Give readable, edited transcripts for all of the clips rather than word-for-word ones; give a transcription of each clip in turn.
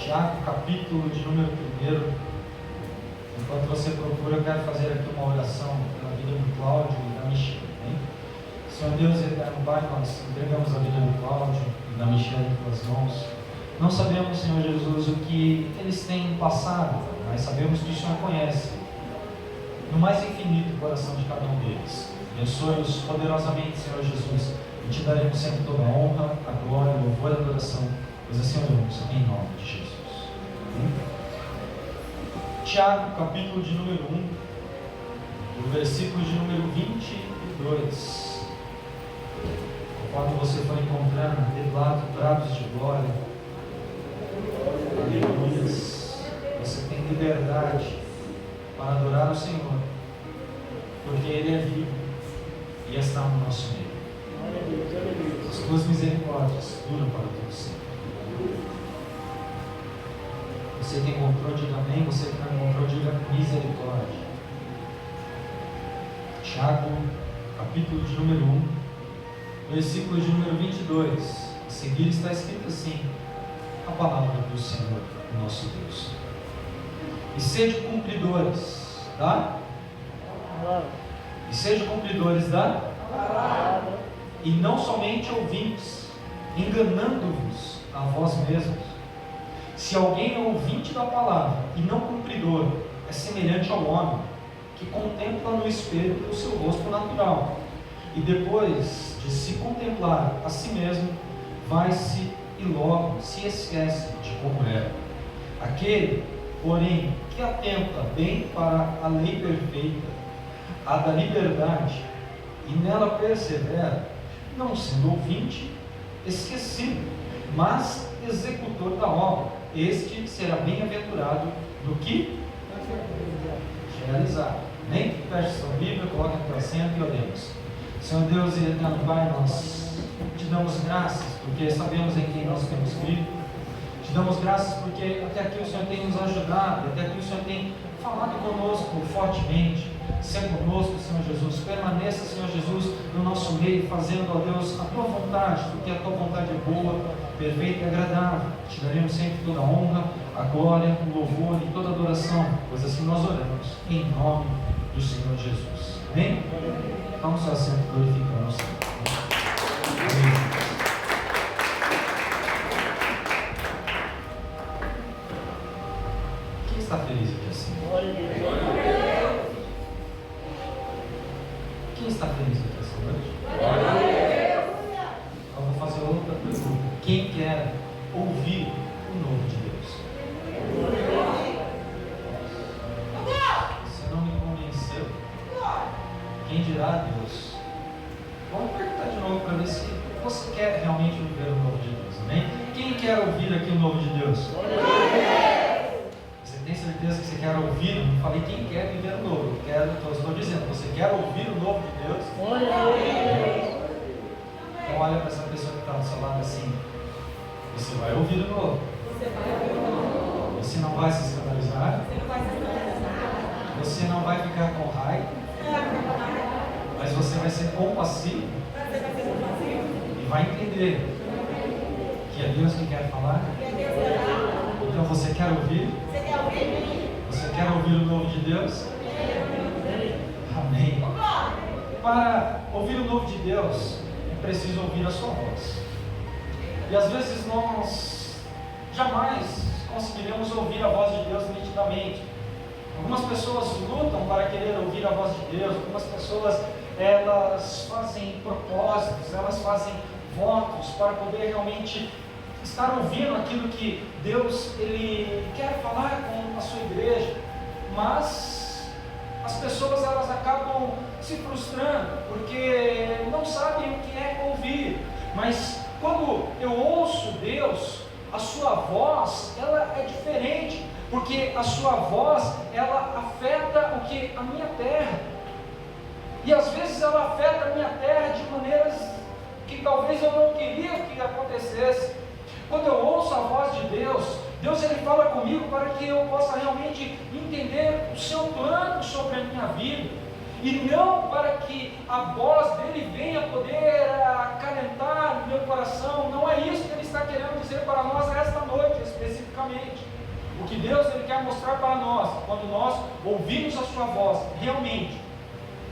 Tiago, capítulo de número 1. Enquanto você procura, eu quero fazer aqui uma oração pela vida do Cláudio e da Michelle. Senhor Deus eterno Pai, nós entregamos a vida do Cláudio e da Michelle em tuas mãos. Não sabemos, Senhor Jesus, o que eles têm passado, mas sabemos que o Senhor conhece no mais infinito coração de cada um deles. Abençoe-os poderosamente, Senhor Jesus, e te daremos sempre toda a honra, a glória, o louvor e a adoração, pois assim oramos, em nome de Jesus. Amém? Tiago, capítulo de número 1, do versículo de número 22. Conforme você for encontrando, brados de glória, aleluia, você tem liberdade para adorar o Senhor, porque Ele é vivo e está no nosso meio. As tuas misericórdias duram para todo sempre. Você que encontrou, diga amém. Você que não encontrou, diga misericórdia. Tiago, capítulo de número 1, versículo de número 22. A seguir está escrito assim: a palavra do Senhor, nosso Deus. E sede cumpridores da palavra. E sede cumpridores da palavra. E não somente ouvintes, enganando-vos a vós mesmos. Se alguém é ouvinte da palavra e não cumpridor, é semelhante ao homem que contempla no espelho o seu rosto natural, e depois de se contemplar a si mesmo, vai-se e logo se esquece de como era. Aquele, porém, que atenta bem para a lei perfeita, a da liberdade, e nela persevera, não sendo ouvinte, esquecido, mas executor da obra, este será bem-aventurado no que realizar. Nem que feche sua Bíblia, coloque no teu assento e oremos. Senhor Deus e eterno Pai, nós te damos graças porque sabemos em quem nós temos crido. Te damos graças porque até aqui o Senhor tem nos ajudado, até aqui o Senhor tem falado conosco fortemente. Seja conosco, Senhor Jesus. Permaneça, Senhor Jesus, no nosso meio, fazendo, ó Deus, a tua vontade, porque a tua vontade é boa, perfeita e agradável. Te daremos sempre toda a honra, a glória, o louvor e toda a adoração, pois assim nós oramos, em nome do Senhor Jesus. Amém? Vamos ao assento, glorificando o Senhor. Amém. Quem está feliz aqui assim? Quem está feliz aqui essa noite? Eu vou fazer outra pergunta. Quem quer ouvir o novo de Deus? Se não me convenceu, quem dirá Deus? Vamos perguntar de novo para ver se você quer realmente viver o novo de Deus, amém? Quem quer ouvir aqui o novo de Deus? Você tem certeza que você quer ouvir? Não falei quem quer viver o novo. Eu estou dizendo, você quer ouvir o novo de Deus? Então olha para essa pessoa que está do seu lado assim. Você vai ouvir o novo. Você não vai se escandalizar. Você não vai ficar com raiva. Mas você vai ser compassivo. E vai entender que é Deus que quer falar. Então você quer ouvir? Você quer ouvir o novo de Deus? Amém. Para ouvir o novo de Deus, é preciso ouvir a sua voz. E às vezes nós jamais conseguiremos ouvir a voz de Deus nitidamente. Algumas pessoas lutam para querer ouvir a voz de Deus. Algumas pessoas, elas fazem propósitos, elas fazem votos para poder realmente estar ouvindo aquilo que Deus Ele quer falar com a sua igreja. Mas as pessoas, elas acabam se frustrando porque não sabem o que é ouvir. Mas quando eu ouço Deus, a sua voz, ela é diferente, porque a sua voz, ela afeta o que? A minha terra. E às vezes ela afeta a minha terra de maneiras que talvez eu não queria que acontecesse. Quando eu ouço a voz de Deus, Deus ele fala comigo para que eu possa realmente entender o seu plano sobre a minha vida, e não para que a voz dele venha poder acalentar o meu coração. Não é isso que ele está querendo dizer para nós esta noite especificamente. verdadeiramente. O que Deus ele quer mostrar para nós, quando nós ouvimos a sua voz, realmente,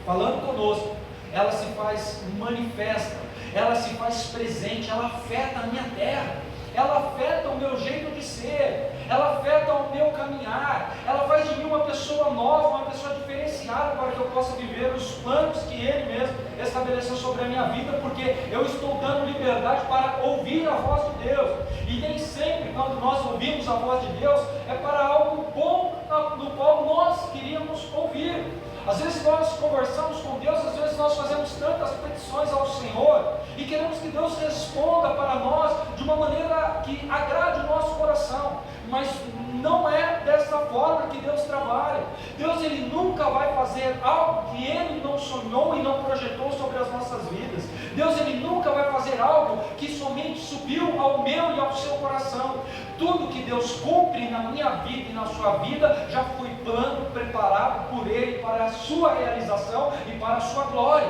falando conosco, ela se faz manifesta, ela se faz presente, ela afeta a minha terra, ela afeta o meu jeito de ser, ela afeta o meu caminhar, ela faz de mim uma pessoa nova, uma pessoa diferenciada, para que eu possa viver os planos que Ele mesmo estabeleceu sobre a minha vida, porque eu estou dando liberdade para ouvir a voz de Deus. E nem sempre, quando nós ouvimos a voz de Deus, é para algo bom do qual nós queríamos ouvir. Às vezes nós conversamos com Deus, às vezes nós fazemos tantas petições ao Senhor e queremos que Deus responda para nós de uma maneira que agrade o nosso coração, mas não é dessa forma que Deus trabalha. Deus ele nunca vai fazer algo que Ele não sonhou e não projetou sobre as nossas vidas. Deus ele nunca vai fazer algo que somente subiu ao meu e ao seu coração. Tudo que Deus cumpre na minha vida e na sua vida já foi plano preparado por Ele para a sua realização e para a sua glória.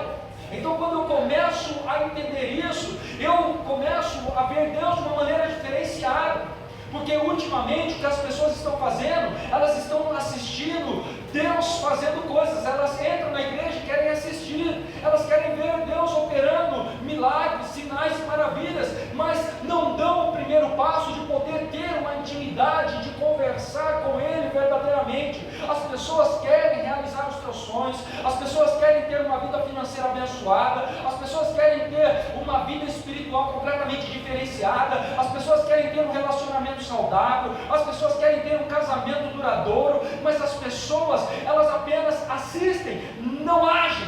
Então, quando eu começo a entender isso, eu começo a ver Deus de uma maneira diferenciada. Porque ultimamente o que as pessoas estão fazendo, elas estão assistindo Deus fazendo coisas, elas entram na igreja e querem assistir, elas querem ver Deus operando milagres, sinais e maravilhas, mas não dão o primeiro passo de poder ter uma intimidade, de conversar com Ele verdadeiramente. As pessoas querem realizar os seus sonhos, as pessoas querem ter uma vida financeira abençoada, as pessoas querem ter uma vida espiritual completamente diferenciada, as pessoas querem ter um relacionamento saudável, as pessoas querem ter um casamento duradouro, mas as pessoas, elas apenas assistem, não agem,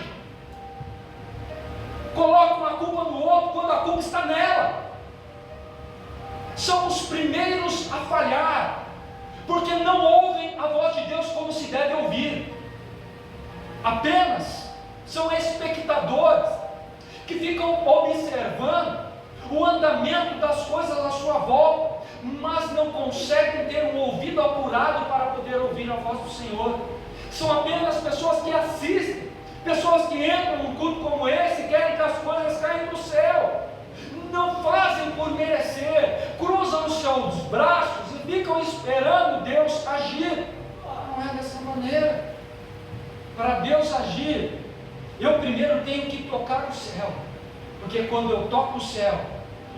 colocam a culpa no outro quando a culpa está nela. São os primeiros a falhar, porque não ouvem a voz de Deus como se deve ouvir, apenas são espectadores que ficam observando o andamento das coisas à sua volta, mas não conseguem ter um ouvido apurado para poder ouvir a voz do Senhor. São apenas pessoas que assistem, pessoas que entram num culto como esse e querem que as coisas caiam do céu, não fazem por merecer, cruzam os seus braços e ficam esperando Deus agir. Não é dessa maneira. Para Deus agir, eu primeiro tenho que tocar o céu, porque quando eu toco o céu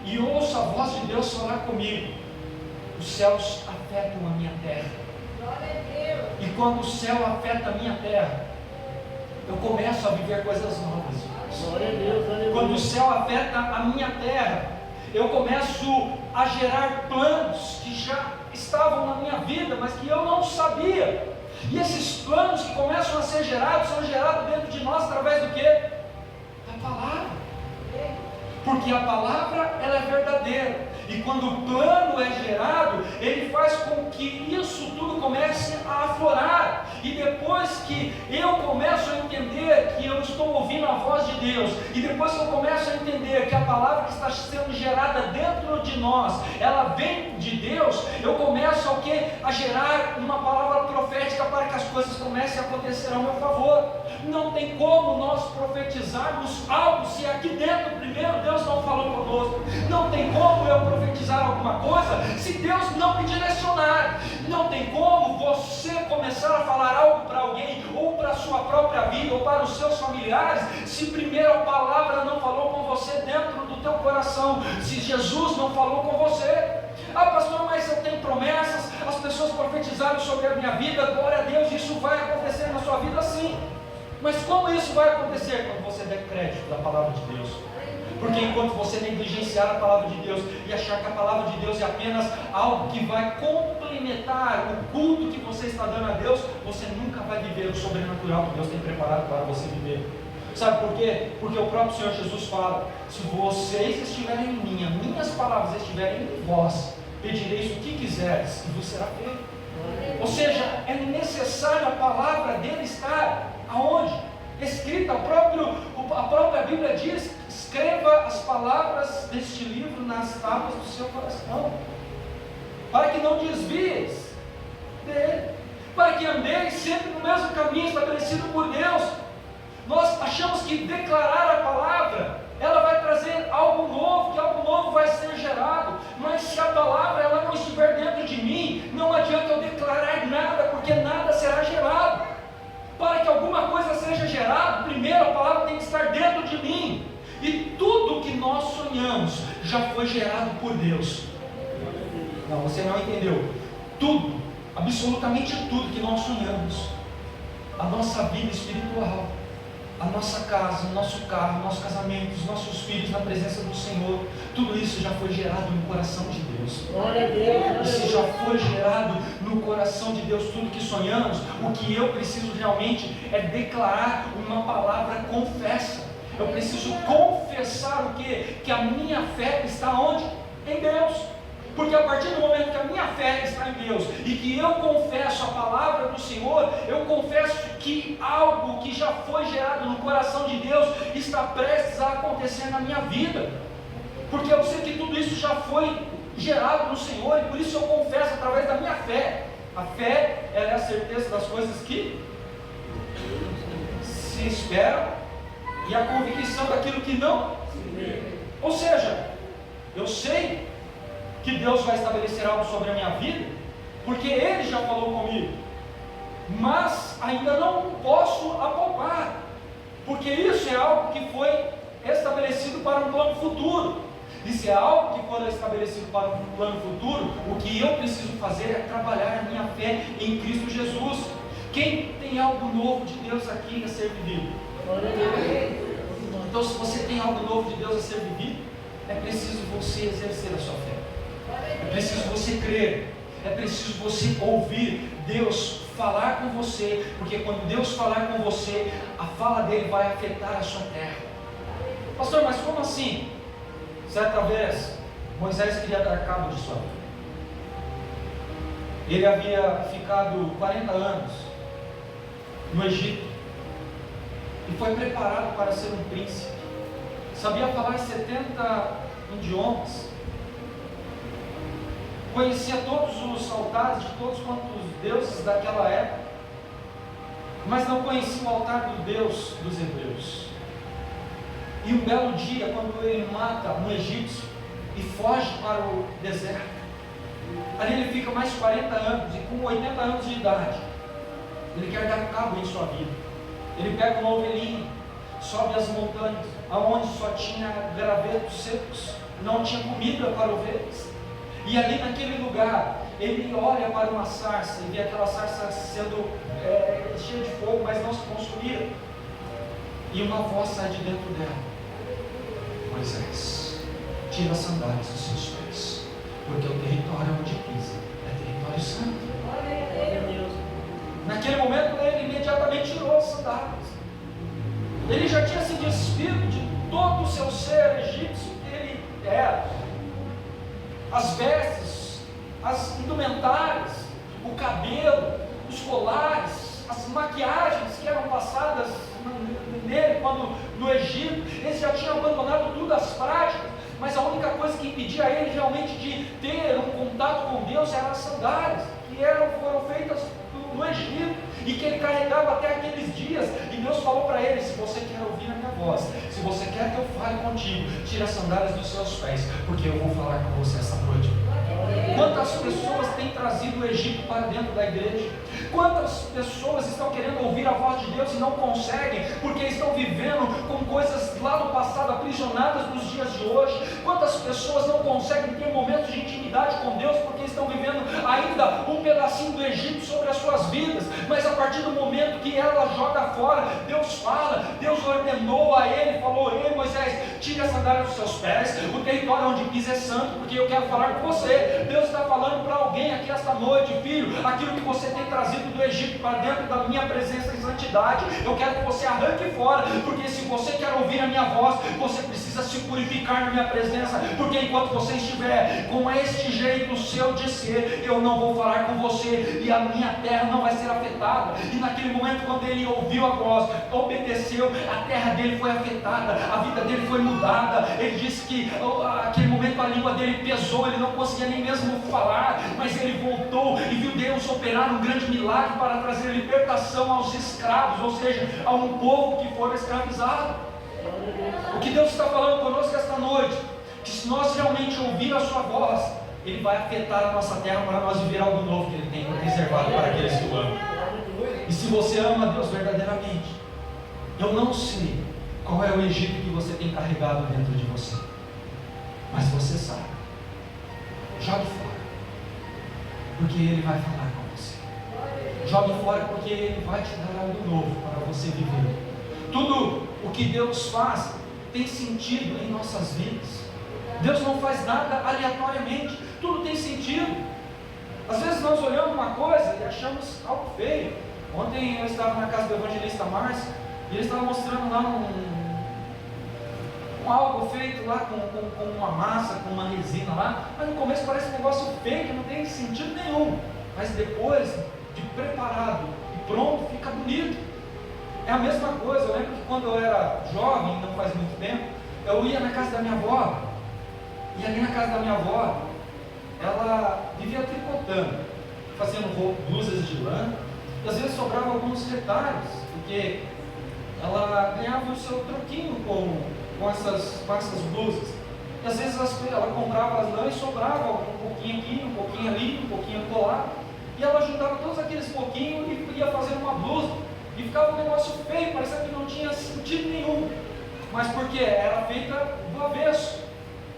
e ouço a voz de Deus falar comigo, os céus afetam a minha terra. E quando o céu afeta a minha terra, eu começo a viver coisas novas. Quando o céu afeta a minha terra, eu começo a gerar planos que já estavam na minha vida, mas que eu não sabia. E esses planos que começam a ser gerados, são gerados dentro de nós através do quê? Da palavra. Porque a palavra, ela é verdadeira. E quando o plano é gerado, ele faz com que isso tudo comece a aflorar. E depois que eu começo a entender que eu estou ouvindo a voz de Deus, e depois que eu começo a entender que a palavra que está sendo gerada dentro de nós, ela vem de Deus, eu começo a quê? A gerar uma palavra profética para que as coisas comecem a acontecer ao meu favor. Não tem como nós profetizarmos algo se aqui dentro primeiro Deus não falou conosco. Não tem como eu profetizar alguma coisa se Deus não me direcionar. Não tem como você começar a falar algo para alguém, ou para a sua própria vida, ou para os seus familiares, se primeiro a palavra não falou com você dentro do teu coração, se Jesus não falou com você. Ah, pastor, mas eu tenho promessas, as pessoas profetizaram sobre a minha vida, glória a Deus, isso vai acontecer na sua vida sim. Mas como isso vai acontecer? Quando você der crédito da palavra de Deus. Porque enquanto você negligenciar a palavra de Deus e achar que a palavra de Deus é apenas algo que vai complementar o culto que você está dando a Deus, você nunca vai viver o sobrenatural que Deus tem preparado para você viver. Sabe por quê? Porque o próprio Senhor Jesus fala: se vocês estiverem em mim, as minhas palavras estiverem em vós, pedireis o que quiseres e vos será feito. Ou seja, é necessário a palavra dele estar aonde? Escrita. A própria Bíblia diz: escreva as palavras deste livro nas tábuas do seu coração, para que não desvieis dele, para que andeis sempre no mesmo caminho estabelecido por Deus. Nós achamos que declarar a palavra, ela vai trazer algo novo, que algo novo vai ser gerado, mas se a palavra ela não estiver dentro de mim, que estar dentro de mim. E tudo que nós sonhamos já foi gerado por Deus. Não, você não entendeu. Tudo, absolutamente tudo que nós sonhamos, a nossa vida espiritual, a nossa casa, o nosso carro, o nosso casamento, os nossos filhos na presença do Senhor, tudo isso já foi gerado no coração de Deus. Glória a Deus. Isso já foi gerado no coração de Deus, tudo que sonhamos. O que eu preciso realmente é declarar uma palavra confessa. Eu preciso confessar o quê? Que a minha fé está onde? Em Deus. Porque a partir do momento que a minha fé está em Deus e que eu confesso a palavra do Senhor, eu confesso que algo que já foi gerado no coração de Deus está prestes a acontecer na minha vida. Porque eu sei que tudo isso já foi gerado no Senhor e por isso eu confesso através da minha fé. A fé é a certeza das coisas que se esperam e a convicção daquilo que não se vê. Ou seja, eu sei que Deus vai estabelecer algo sobre a minha vida, porque Ele já falou comigo, mas ainda não posso apalpar, porque isso é algo que foi estabelecido para um plano futuro. E se é algo que for estabelecido para um plano futuro, o que eu preciso fazer é trabalhar a minha fé em Cristo Jesus. Quem tem algo novo de Deus aqui a ser vivido? Então, se você tem algo novo de Deus a ser vivido, é preciso você exercer a sua fé. É preciso você crer, é preciso você ouvir Deus falar com você, porque quando Deus falar com você, a fala dele vai afetar a sua terra. Pastor, mas como assim? Certa vez, Moisés queria dar cabo de sua vida. Ele havia ficado 40 anos no Egito e foi preparado para ser um príncipe. Sabia falar 70 idiomas. Conhecia todos os altares de todos quantos deuses daquela época, mas não conhecia o altar do Deus dos hebreus. E um belo dia, quando ele mata um egípcio e foge para o deserto, ali ele fica mais 40 anos e com 80 anos de idade, ele quer dar cabo em sua vida. Ele pega uma ovelhinha, sobe as montanhas, aonde só tinha gravetos secos, não tinha comida para ovelhas. E ali naquele lugar, ele olha para uma sarça e vê aquela sarça sendo cheia de fogo, mas não se consumia. E uma voz sai de dentro dela: Moisés, tira as sandálias dos seus pés, porque o território onde pisa é território santo. Naquele momento ele imediatamente tirou as sandálias. Ele já tinha se despido de todo o seu ser egípcio que ele era. As vestes, as indumentárias, o cabelo, os colares, as maquiagens que eram passadas nele quando no Egito, ele já tinha abandonado tudo as práticas, mas a única coisa que impedia ele realmente de ter um contato com Deus eram as sandálias, que foram feitas no Egito, e que ele carregava até aqueles dias. E Deus falou para ele: se você quer ouvir a minha voz, se você quer que eu fale contigo, tira as sandálias dos seus pés, porque eu vou falar com você essa noite. Quantas pessoas têm trazido o Egito para dentro da igreja? Quantas pessoas estão querendo ouvir a voz de Deus e não conseguem, porque estão vivendo com coisas lá do passado aprisionadas nos dias de hoje? Quantas pessoas não conseguem ter momentos de intimidade com Deus, porque estão vivendo ainda um pedacinho do Egito sobre as suas vidas? Mas a partir do momento que ela joga fora, Deus fala, Deus ordenou a ele, falou: ei Moisés, tire a sandália dos seus pés, o território onde pisa é santo, porque eu quero falar com você. Deus está falando para alguém aqui esta noite: filho, aquilo que você tem trazido do Egito para dentro da minha presença em santidade, eu quero que você arranque fora, porque se você quer ouvir a minha voz, você precisa se purificar na minha presença, porque enquanto você estiver com este jeito seu de ser, eu não vou falar com você, e a minha terra não vai ser afetada. E naquele momento, quando ele ouviu a voz, obedeceu, a terra dele foi afetada, a vida dele foi mudada. Ele disse que naquele momento a língua dele pesou, ele não conseguia nem mesmo falar, mas ele voltou e viu Deus operar um grande milagre para trazer libertação aos escravos, ou seja, a um povo que for escravizado. O que Deus está falando conosco esta noite, que se nós realmente ouvir a sua voz, Ele vai afetar a nossa terra para nós viver algo novo que Ele tem reservado para aqueles que o amam. E se você ama a Deus verdadeiramente, eu não sei qual é o Egito que você tem carregado dentro de você. Mas você sabe. Jogue fora, porque Ele vai falar com você. Jogue fora, porque Ele vai te dar algo novo para você viver. Tudo o que Deus faz tem sentido em nossas vidas. Deus não faz nada aleatoriamente, tudo tem sentido. Às vezes nós olhamos uma coisa e achamos algo feio. Ontem eu estava na casa do evangelista Márcio e ele estava mostrando lá algo feito lá com uma massa, com uma resina lá, mas no começo parece um negócio feio, que não tem sentido nenhum, mas depois de preparado e pronto, fica bonito. É a mesma coisa. Eu lembro que quando eu era jovem, não faz muito tempo, eu ia na casa da minha avó, e ali na casa da minha avó, ela vivia tricotando, fazendo blusas de lã, e às vezes sobrava alguns retalhos, porque ela ganhava o seu troquinho com essas blusas. E às vezes ela comprava as lãs e sobrava um pouquinho aqui, um pouquinho ali, um pouquinho colar, e ela juntava todos aqueles pouquinhos e ia fazendo uma blusa, e ficava um negócio feio, parecia que não tinha sentido nenhum, mas porque era feita do avesso,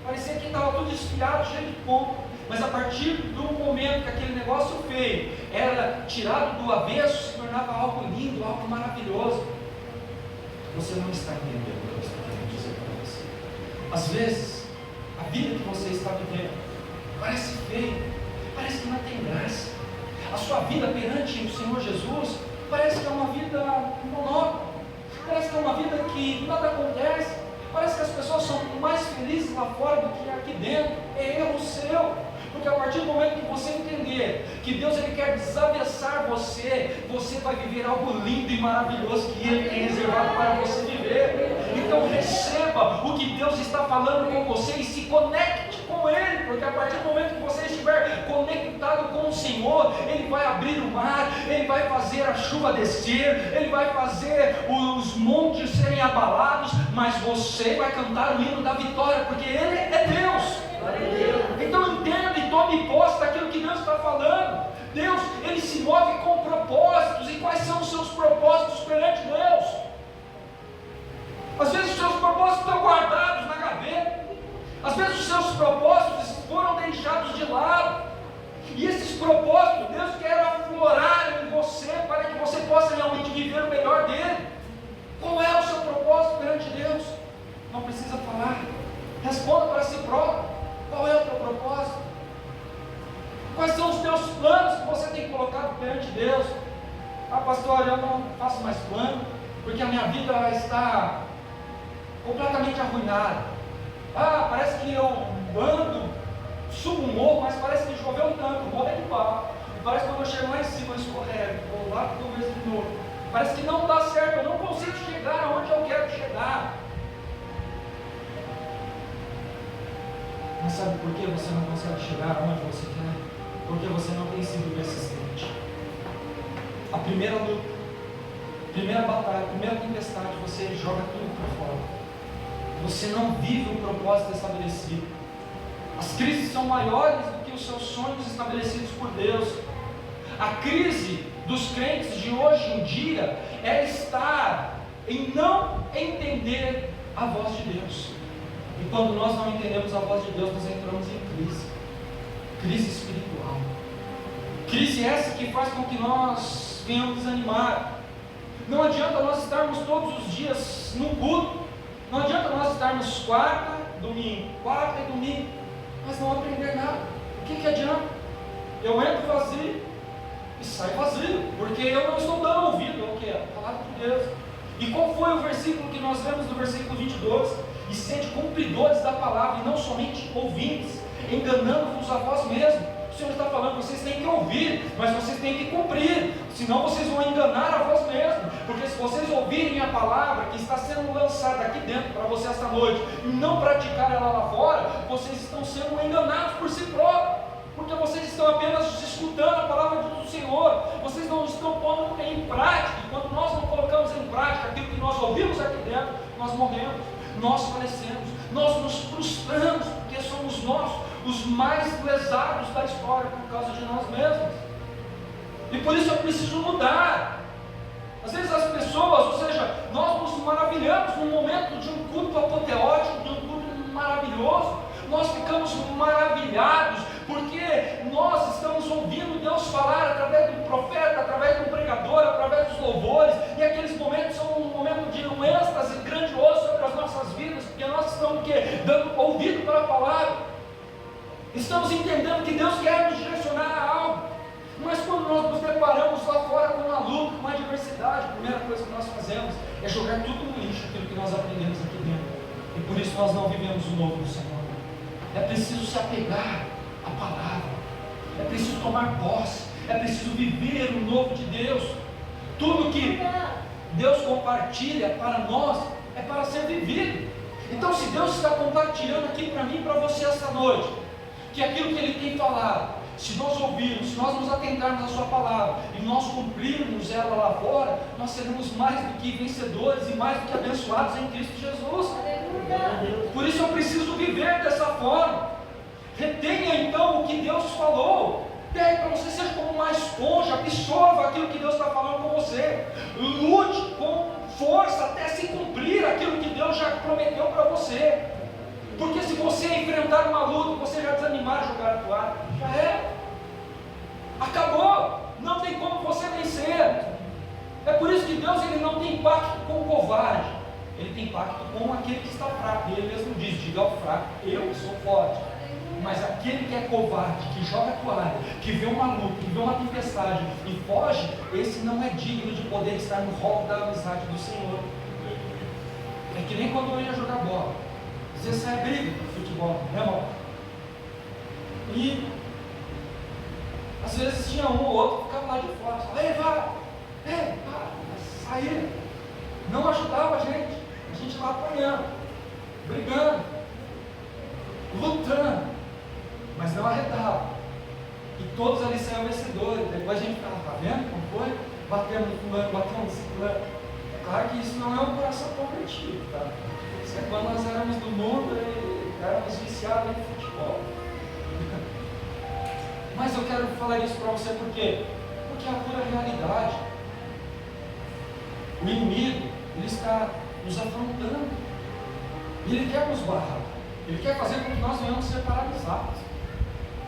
parecia que estava tudo desfiado, cheio de ponto. Mas a partir do momento que aquele negócio feio era tirado do avesso, se tornava algo lindo, algo maravilhoso. Você não está entendendo o que eu estou querendo dizer para você. Às vezes, a vida que você está vivendo parece feia, parece que não tem graça. A sua vida perante o Senhor Jesus parece que é uma vida monótona, parece que é uma vida que nada acontece, parece que as pessoas são mais felizes lá fora do que aqui dentro. É erro seu. Porque a partir do momento que você entender que Deus Ele quer desavessar você, você vai viver algo lindo e maravilhoso que Ele tem reservado para você viver. Então receba o que Deus está falando com você e se conecte com Ele, porque a partir do momento que você estiver conectado com o Senhor, Ele vai abrir o mar, Ele vai fazer a chuva descer, Ele vai fazer os montes serem abalados, mas você vai cantar o hino da vitória, porque Ele é Deus. Então entenda e tome posse daquilo que Deus está falando. Deus, Ele se move com propósitos. E quais são os seus propósitos perante Deus? Às vezes os seus propósitos estão guardados na gaveta, às vezes os seus propósitos foram deixados de lado, e esses propósitos Deus quer aflorar em você, para que você possa realmente viver o melhor dele. Qual é o seu propósito perante Deus? Não precisa falar, responda para si próprio. Qual é o teu propósito? Quais são os teus planos que você tem colocado perante Deus? Ah, pastor, eu não faço mais plano, porque a minha vida está completamente arruinada. Ah, parece que eu ando, subo um morro, mas parece que choveu tanto, o morro é de barro. E parece que quando eu chego lá em cima, eu escorrego, vou lá para o começo de novo. Parece que não dá certo, eu não consigo chegar aonde eu quero chegar. Mas sabe por que você não consegue chegar aonde você quer? Porque você não tem sido persistente. A primeira luta, primeira batalha, a primeira tempestade, você joga tudo para fora. Você não vive o propósito estabelecido. As crises são maiores do que os seus sonhos estabelecidos por Deus. A crise dos crentes de hoje em dia é estar em não entender a voz de Deus. E quando nós não entendemos a voz de Deus, nós entramos em crise espiritual. Crise essa que faz com que nós venhamos desanimar. Não adianta nós estarmos todos os dias no culto, não adianta nós estarmos quarta e domingo, mas não aprender nada. O que adianta? Eu entro vazio e saio vazio, porque eu não estou dando ouvido ao que é a palavra de Deus. E qual foi o versículo que nós vemos no versículo 22? E sede cumpridores da palavra, e não somente ouvintes, enganando-vos a vós mesmos. O Senhor está falando, vocês têm que ouvir, mas vocês têm que cumprir, senão vocês vão enganar a vós mesmos. Porque se vocês ouvirem a palavra que está sendo lançada aqui dentro para você esta noite, e não praticar ela lá fora, vocês estão sendo enganados por si próprios. Porque vocês estão apenas escutando a palavra do Senhor, vocês não estão pondo em prática. E quando nós não colocamos em prática aquilo que nós ouvimos aqui dentro, nós morremos, nós falecemos, nós nos frustramos, porque somos nós os mais lesados da história por causa de nós mesmos. E por isso eu preciso mudar. Às vezes as pessoas, ou seja, nós nos maravilhamos num momento de um culto apoteótico, de um culto maravilhoso, nós ficamos maravilhados, porque nós estamos ouvindo Deus falar através do profeta, através do pregador, através dos louvores, e aqueles momentos são um momento de um êxtase grandioso sobre as nossas vidas, porque nós estamos dando ouvido para a palavra, estamos entendendo que Deus quer nos direcionar a algo. Mas quando nós nos deparamos lá fora com uma luta, com uma adversidade, a primeira coisa que nós fazemos é jogar tudo no lixo, aquilo que nós aprendemos aqui dentro, e por isso nós não vivemos o novo do Senhor. É preciso se apegar à palavra, é preciso tomar posse, é preciso viver o novo de Deus. Tudo que Deus compartilha para nós é para ser vivido. Então, se Deus está compartilhando aqui para mim e para você esta noite, que aquilo que Ele tem falado, se nós ouvirmos, se nós nos atentarmos à sua palavra e nós cumprirmos ela lá fora, nós seremos mais do que vencedores e mais do que abençoados em Cristo Jesus. Por isso eu preciso viver dessa forma. Retenha então o que Deus falou. Pegue para você, seja como uma esponja, absorva aquilo que Deus está falando com você. Lute com força até se cumprir aquilo que Deus já prometeu para você. Porque se você enfrentar uma luta, você já desanimar a jogar a toalha, já é. Acabou. Não tem como você vencer. É por isso que Deus ele não tem pacto com o covarde. Ele tem pacto com aquele que está fraco. E Ele mesmo diz, diga ao fraco, eu sou forte. Mas aquele que é covarde, que joga a toalha, que vê uma luta, que vê uma tempestade e foge, esse não é digno de poder estar no rol da amizade do Senhor. É que nem quando eu ia jogar bola. Às vezes sai briga no futebol, né, irmão? E às vezes tinha um ou outro que ficava lá de fora, só, ei, vai, saía. Não ajudava a gente lá apanhando, brigando, lutando, mas não arretava. E todos ali saíam vencedores. Depois a gente ficava, tá vendo como foi? Batendo no fulano, batendo no fulano. É claro que isso não é um coração convertido, tá? Isso é quando nós éramos do mundo e éramos viciados em futebol. Mas eu quero falar isso para você por quê? Porque é a pura realidade. O inimigo, ele está nos afrontando. Ele quer nos barrar. Ele quer fazer com que nós venhamos ser paralisados.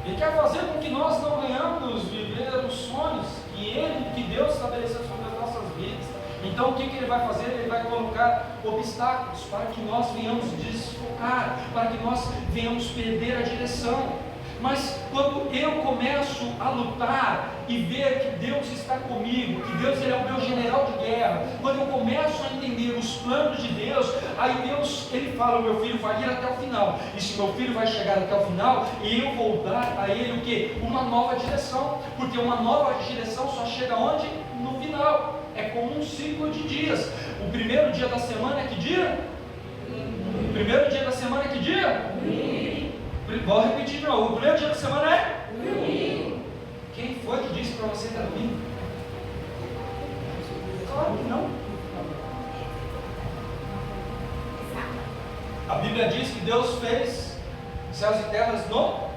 Ele quer fazer com que nós não venhamos viver os sonhos que Deus estabeleceu sobre as nossas vidas. Então o que ele vai fazer? Ele vai colocar obstáculos para que nós venhamos desfocar, para que nós venhamos perder a direção. Mas quando eu começo a lutar e ver que Deus está comigo, que Deus ele é o meu general de guerra, quando eu começo a entender os planos de Deus, aí Deus ele fala, o meu filho vai ir até o final, e se meu filho vai chegar até o final, eu vou dar a ele o quê? Uma nova direção, porque uma nova direção só chega onde? No final. É como um ciclo de dias. O primeiro dia da semana é que dia? O primeiro dia da semana é que dia? Vou repetir de novo. O primeiro dia da semana é? Quem foi que disse para você que era domingo? Claro que não. A Bíblia diz que Deus fez céus e terras no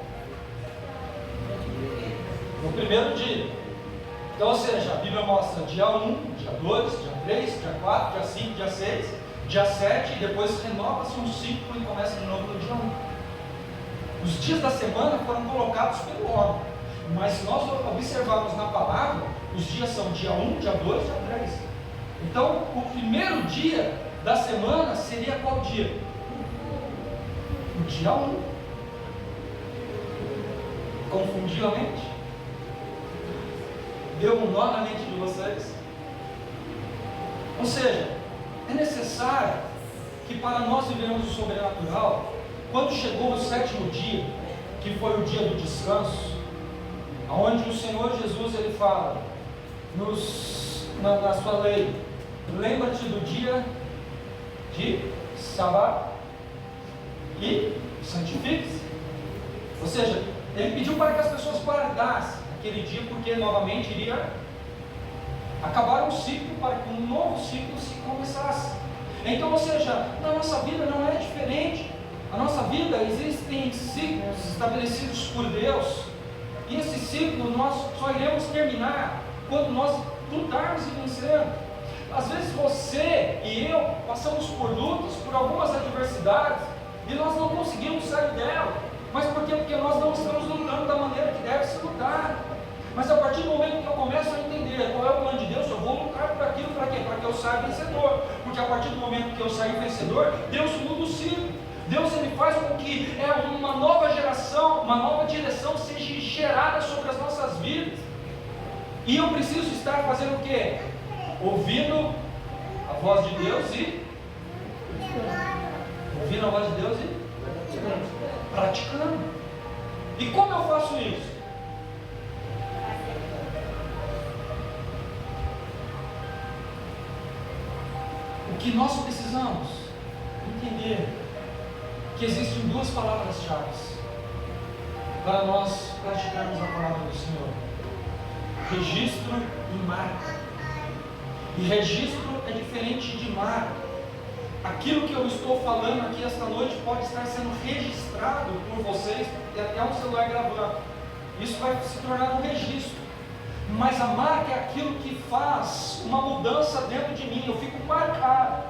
primeiro dia. Então, ou seja, a Bíblia mostra dia 1, dia 2, dia 3, dia 4, dia 5, dia 6, dia 7, e depois renova-se um ciclo e começa de novo no dia 1. Os dias da semana foram colocados pelo homem, mas se nós observarmos na palavra, os dias são dia 1, dia 2, dia 3. Então, o primeiro dia da semana seria qual dia? O dia 1. Confundiu a mente? Deu um nó na mente de vocês? Ou seja, é necessário que para nós vivermos o sobrenatural, quando chegou o sétimo dia, que foi o dia do descanso, onde o Senhor Jesus ele fala na sua lei, lembra-te do dia de sábado e santifique-se. Ou seja, ele pediu para que as pessoas guardassem aquele dia, porque novamente iria acabar um ciclo para que um novo ciclo se começasse. Então, ou seja, na nossa vida não é diferente. A nossa vida existem ciclos estabelecidos por Deus, e esse ciclo nós só iremos terminar quando nós lutarmos e vencermos. Às vezes você e eu passamos por lutas, por algumas adversidades, e nós não conseguimos sair dela. Mas por quê? Porque nós não estamos lutando da maneira que deve se lutar. Mas a partir do momento que eu começo a entender qual é o plano de Deus, eu vou lutar por aquilo, para quê? Para que eu saia vencedor. Porque a partir do momento que eu sair vencedor, Deus muda o ciclo. Deus, ele faz com que uma nova geração, uma nova direção seja gerada sobre as nossas vidas. E eu preciso estar fazendo o quê? Ouvindo a voz de Deus e ouvindo a voz de Deus e praticando. E como eu faço isso? O que nós precisamos entender que existem duas palavras-chave para nós praticarmos a palavra do Senhor: registro e marca. E registro é diferente de marca. Aquilo que eu estou falando aqui esta noite pode estar sendo registrado por vocês, e até um celular gravando. Isso vai se tornar um registro. Mas a marca é aquilo que faz uma mudança dentro de mim. Eu fico marcado.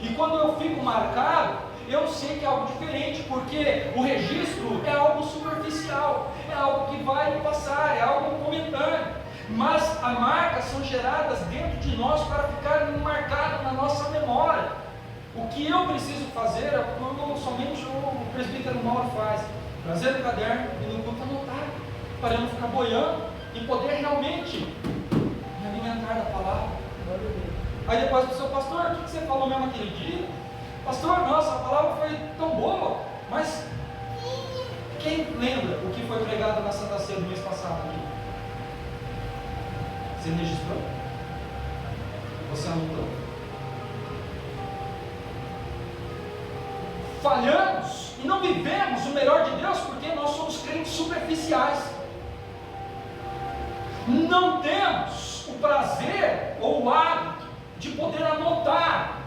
E quando eu fico marcado, eu sei que é algo diferente, porque o registro é algo superficial, é algo que vai passar, é algo momentâneo. Mas as marcas são geradas dentro de nós para ficarem marcadas na nossa memória. O que eu preciso fazer é como somente o presbítero Mauro faz: trazer o caderno e no culto anotar, para eu não ficar boiando e poder realmente me alimentar da palavra. Aí depois do seu pastor, o que você falou mesmo aquele dia? Pastor, nossa, a palavra foi tão boa, mas quem lembra o que foi pregado na Santa Ceia do mês passado aqui? Você registrou? Você anotou? Falhamos e não vivemos o melhor de Deus porque nós somos crentes superficiais. Não temos o prazer ou o hábito de poder anotar.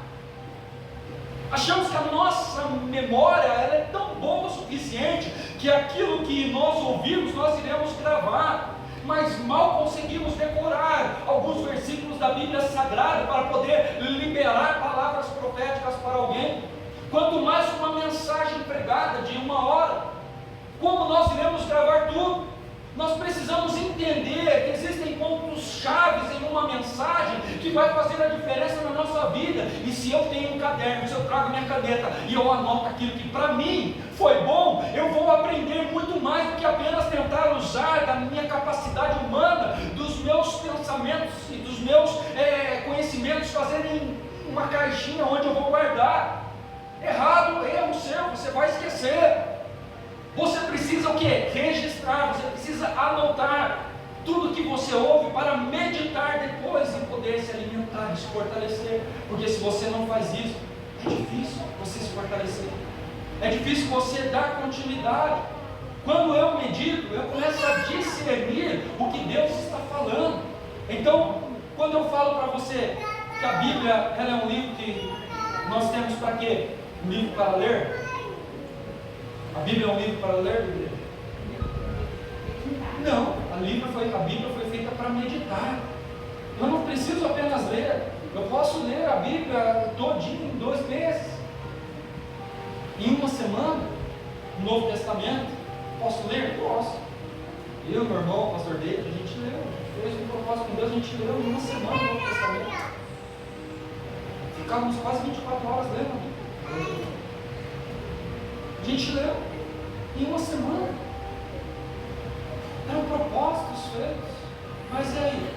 Achamos que a nossa memória ela é tão boa o suficiente que aquilo que nós ouvimos nós iremos gravar. Mas mal conseguimos decorar alguns versículos da Bíblia Sagrada para poder liberar palavras proféticas para alguém. Quanto mais uma mensagem pregada de 1 hora, como nós iremos gravar tudo? Nós precisamos entender que existem pontos chaves em uma mensagem que vai fazer a diferença na nossa vida. E se eu tenho um caderno, se eu trago minha caneta e eu anoto aquilo que para mim foi bom, eu vou aprender muito mais do que apenas tentar usar da minha capacidade humana, dos meus pensamentos e dos meus conhecimentos, fazerem uma caixinha onde eu vou guardar. Errado, erro seu, você vai esquecer. Você precisa o quê? Registrar, você precisa anotar tudo que você ouve para meditar depois e poder se alimentar e se fortalecer. Porque se você não faz isso, é difícil você se fortalecer. É difícil você dar continuidade. Quando eu medito, eu começo a discernir o que Deus está falando. Então, quando eu falo para você que a Bíblia ela é um livro que nós temos para quê? Um livro para ler? A Bíblia é um livro para ler, Bíblia? Não, a Bíblia foi feita para meditar. Eu não preciso apenas ler, eu posso ler a Bíblia todinha em 2 meses. Em 1 semana, o Novo Testamento, posso ler? Posso. Eu, meu irmão, o pastor David, a gente leu, fez um propósito com Deus, a gente leu em 1 semana o Novo Testamento. Ficávamos quase 24 horas lendo. A gente leu em 1 semana. Eram propósitos feitos. Mas e aí?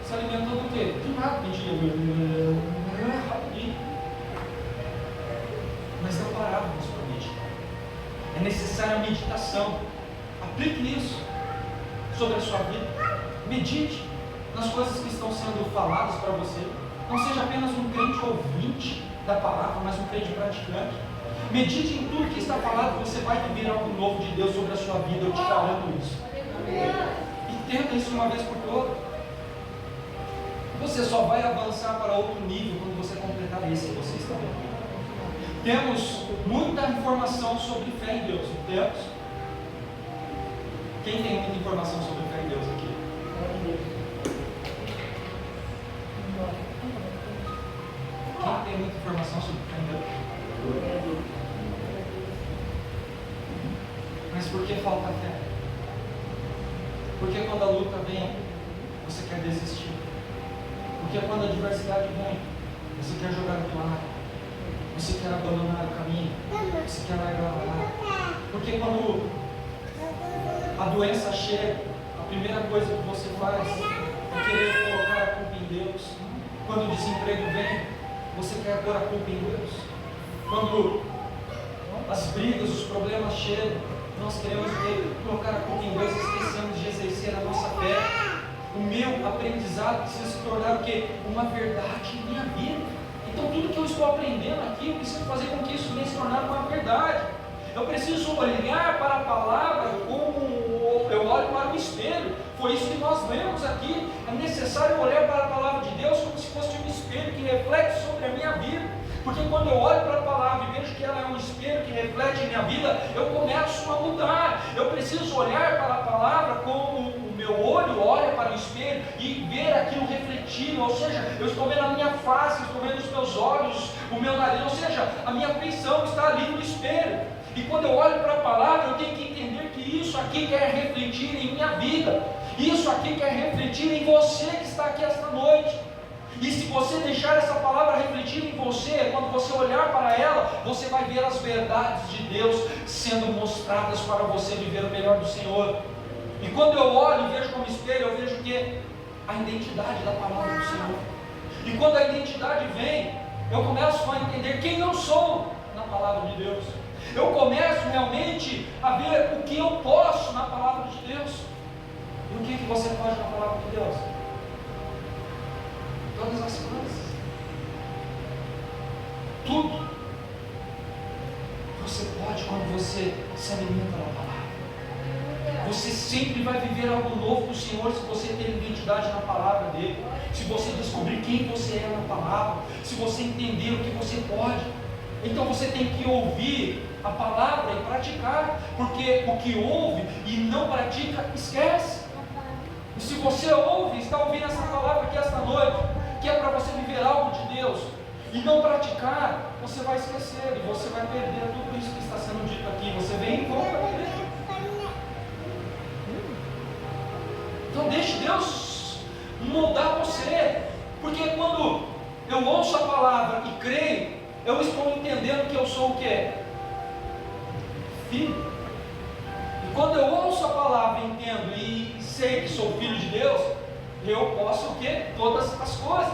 Se alimentou do quê? De nada, rapidinho. Mas não parávamos para meditar. É necessária a meditação. Aplique isso sobre a sua vida. Medite nas coisas que estão sendo faladas para você. Não seja apenas um crente ouvinte da palavra, mas um crente praticante. Medite em tudo que está falado, você vai viver algo novo de Deus sobre a sua vida, eu te garanto isso. E tenta isso uma vez por todas. Você só vai avançar para outro nível quando você completar esse que você está vendo. Temos muita informação sobre fé em Deus, não temos? Quem tem muita informação sobre fé em Deus aqui? informação sobre Caim. Mas por que falta fé? Porque quando a luta vem, você quer desistir. Porque quando a adversidade vem, você quer jogar a toalha. Você quer abandonar o caminho. Você quer largar lá. Porque quando a doença chega, a primeira coisa que você faz é querer colocar a culpa em Deus. Quando o desemprego vem, você quer pôr a culpa em Deus. Quando as brigas, os problemas chegam, nós queremos colocar a culpa em Deus, esquecemos de exercer a nossa fé. O meu aprendizado precisa se tornar o quê? Uma verdade em minha vida. Então tudo que eu estou aprendendo aqui, eu preciso fazer com que isso venha se tornar uma verdade. Eu preciso olhar para a palavra como eu olho para o espelho. Foi isso que nós lemos aqui. É necessário olhar para a palavra de Deus como se fosse um espelho que reflete sobre a minha vida. Porque quando eu olho para a palavra e vejo que ela é um espelho que reflete a minha vida, eu começo a mudar. Eu preciso olhar para a palavra como o meu olho olha para o espelho e ver aquilo refletido. Ou seja, eu estou vendo a minha face, estou vendo os meus olhos, o meu nariz. Ou seja, a minha feição está ali no espelho. E quando eu olho para a palavra, eu tenho que entender que isso aqui quer refletir em minha vida. Isso aqui quer refletir em você que está aqui esta noite. E se você deixar essa palavra refletir em você, quando você olhar para ela, você vai ver as verdades de Deus sendo mostradas para você viver o melhor do Senhor. E quando eu olho e vejo como espelho, eu vejo que a identidade da palavra do Senhor. E quando a identidade vem, eu começo a entender quem eu sou na palavra de Deus. Eu começo realmente a ver o que eu posso na palavra de Deus. E o que você pode na palavra de Deus? Todas as coisas. Tudo. Você pode quando você se alimenta da palavra. Você sempre vai viver algo novo do Senhor se você ter identidade na palavra dele. Se você descobrir quem você é na palavra. Se você entender o que você pode. Então você tem que ouvir a palavra e praticar. Porque o que ouve e não pratica, esquece. E se você ouve, está ouvindo essa palavra aqui esta noite, que é para você viver algo de Deus, e não praticar, você vai esquecer, e você vai perder tudo isso que está sendo dito aqui. Você vem e volta a perder. Então deixe Deus moldar você, porque quando eu ouço a palavra e creio, eu estou entendendo que eu sou o quê? Filho. E quando eu ouço a palavra, entendo e sei que sou filho de Deus, eu posso o quê? Todas as coisas.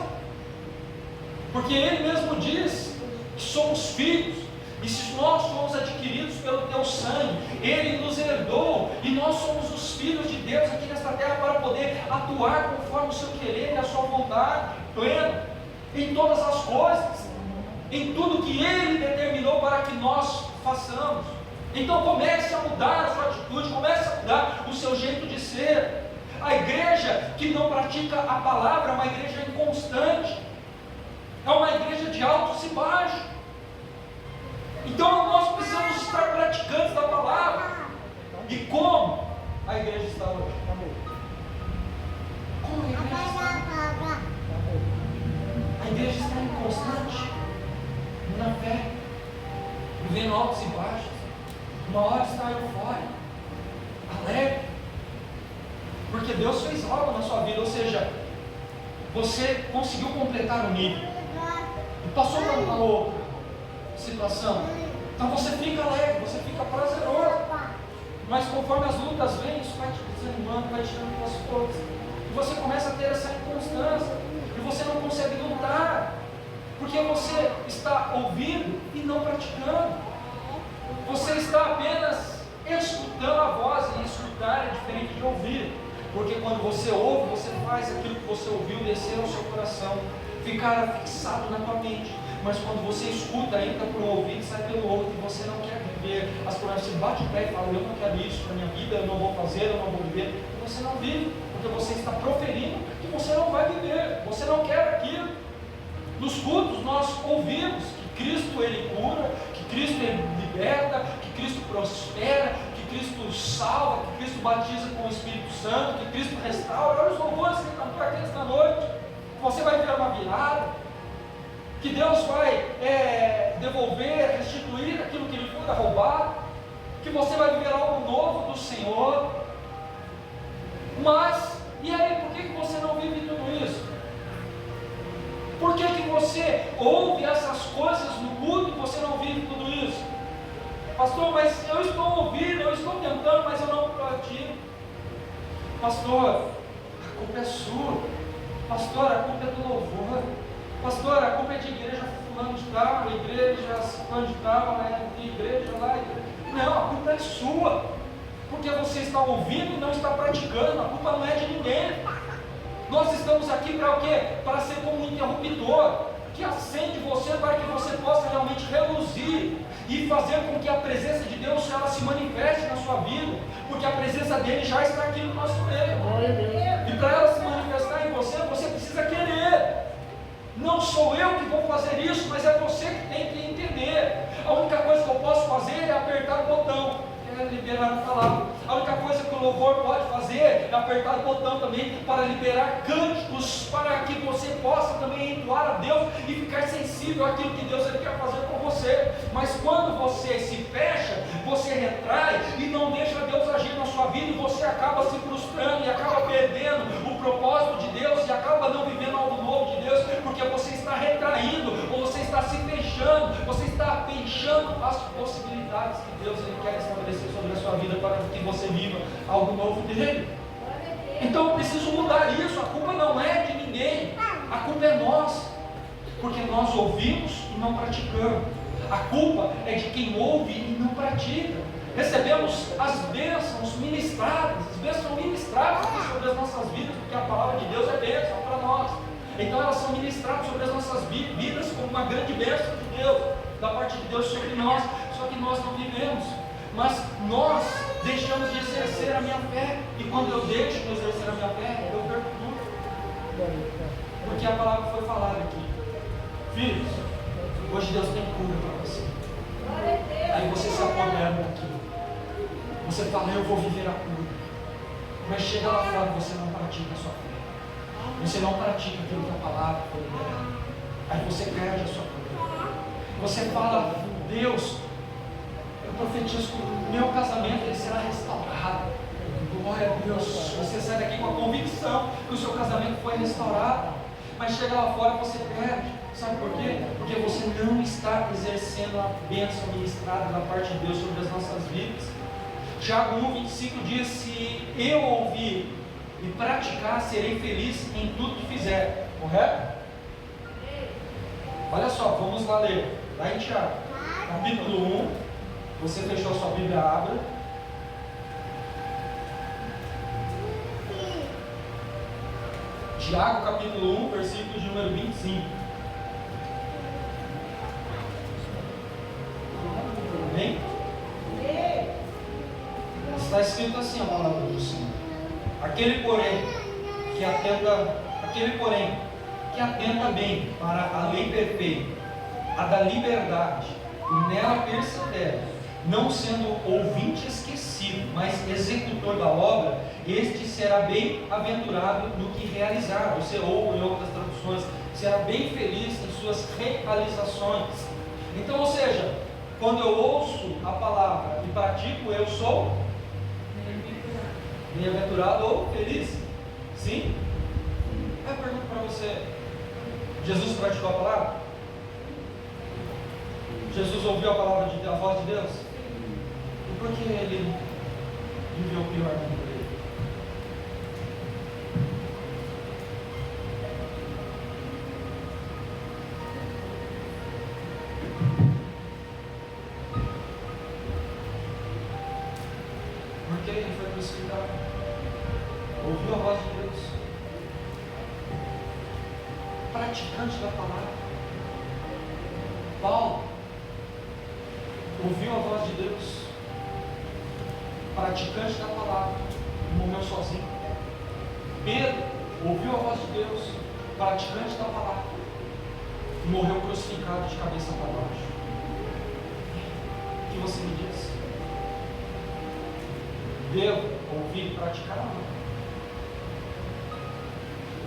Porque Ele mesmo diz que somos filhos. E se nós somos adquiridos pelo teu sangue, Ele nos herdou. E nós somos os filhos de Deus aqui nesta terra para poder atuar conforme o seu querer e a sua vontade plena. Em todas as coisas. Em tudo que Ele determinou para que nós façamos. Então comece a mudar a sua atitude, comece a mudar o seu jeito de ser. A igreja que não pratica a palavra é uma igreja inconstante, é uma igreja de altos e baixos. Então nós precisamos estar praticantes da palavra. E como a igreja está hoje? Como a igreja está? A igreja está inconstante na fé, vivendo altos e baixos. Uma hora está eufórica, alegre, porque Deus fez algo na sua vida. Ou seja, você conseguiu completar o nível e passou para uma outra situação. Então você fica alegre, você fica prazeroso. Mas conforme as lutas vêm, isso vai te desanimando, vai tirando tuas forças. E você começa a ter essa inconstância. E você não consegue lutar. Porque você está ouvindo e não praticando. Você está apenas escutando a voz. E escutar é diferente de ouvir. Porque quando você ouve, você faz aquilo que você ouviu descer ao seu coração, ficar fixado na tua mente. Mas quando você escuta, entra por um ouvido e sai pelo outro, e você não quer viver as promessas, você bate o pé e fala: eu não quero isso para a minha vida, eu não vou fazer, eu não vou viver. E você não vive, porque você está proferindo que você não vai viver, você não quer aquilo. Nos cultos nós ouvimos que Cristo Ele cura, que Cristo Ele liberta, que Cristo prospera, que Cristo salva, que Cristo batiza com o Espírito Santo, que Cristo restaura. Olha os louvores que cantou aqui esta noite. Você vai ver uma virada. que Deus vai devolver, restituir aquilo que lhe foi roubado, que você vai viver algo novo do Senhor. Mas, e aí, por que você não vive tudo isso? Por que você ouve essas coisas no culto e você não vive tudo isso? Pastor, mas eu estou ouvindo, eu estou tentando, mas eu não pratico. Pastor, a culpa é sua. Pastor, a culpa é do louvor. Pastor, a culpa é de igreja fulano de tal, igreja fulano de tal, igreja lá. Não, a culpa é sua. Porque você está ouvindo e não está praticando. A culpa não é de ninguém. Nós estamos aqui para o quê? Para ser como um interruptor que acende você para que você possa realmente reluzir e fazer com que a presença de Deus ela se manifeste na sua vida, porque a presença dele já está aqui no nosso meio. E para ela se manifestar em você, você precisa querer. Não sou eu que vou fazer isso, mas é você que tem que entender. A única coisa que eu posso fazer é apertar o botão, que é liberar a palavra. A única coisa que o louvor pode fazer é apertar o botão também para liberar cânticos, para que você possa também entoar a Deus e ficar sensível àquilo que Deus quer fazer com você. Mas quando você se fecha, você retrai e não deixa Deus agir na sua vida, e você acaba se frustrando e acaba perdendo o propósito de Deus e acaba não vivendo algo novo de Deus, porque você está retraindo, ou você está se fechando, você está fechando as possibilidades que Deus quer estabelecer sobre a sua vida para que você viva algo novo dele. Então eu preciso mudar isso. A culpa não é de ninguém, a culpa é nossa, porque nós ouvimos e não praticamos. A culpa é de quem ouve e não pratica. Recebemos as bênçãos ministradas, sobre as nossas vidas, porque a palavra de Deus é bênção para nós. Então elas são ministradas sobre as nossas vidas como uma grande bênção de Deus, da parte de Deus sobre nós. Só que nós não vivemos, mas nós deixamos de exercer a minha fé. E quando eu deixo de exercer a minha fé, eu perco tudo. Porque a palavra foi falada aqui. Filhos, hoje Deus tem cura para você. Aí você se apodera daquilo. Você fala, eu vou viver a cura. Mas chega lá fora, você não pratica a sua fé. Você não pratica aquilo que a palavra foi liberada. Aí você perde a sua cura. Você fala, Deus, eu profetizo que o meu casamento ele será restaurado. Glória a Deus. Você sai daqui com a convicção que o seu casamento foi restaurado. Mas chega lá fora, você perde. Sabe por quê? Porque você não está exercendo a bênção ministrada da parte de Deus sobre as nossas vidas. Tiago 1,25 diz: se eu ouvir e praticar, serei feliz em tudo que fizer. Correto? Olha só, vamos lá ler. Lá em Tiago, capítulo 1. Você fechou sua Bíblia, abra. Tiago, capítulo 1, versículo de número 25. Amém? Está escrito assim a palavra do Senhor. Aquele porém que atenta bem para a lei perfeita, a da liberdade, e nela persevera, não sendo ouvinte esquecido, mas executor da obra, este será bem-aventurado no que realizar. Você ouve em outras traduções, será bem feliz em suas realizações. Então, ou seja, quando eu ouço a palavra e pratico, eu sou bem-aventurado ou feliz? Sim? Eu pergunto para você: Jesus praticou a palavra? Jesus ouviu a voz de Deus? E por que ele viveu o pior da vida dele? Porque ele foi crucificado, ouviu a voz de Deus, praticante da palavra. Paulo ouviu a voz de Deus, praticante da palavra, e morreu sozinho. Pedro ouviu a voz de Deus, praticante da palavra, e morreu crucificado de cabeça para baixo. O que você me diz? Devo ouvir e praticar?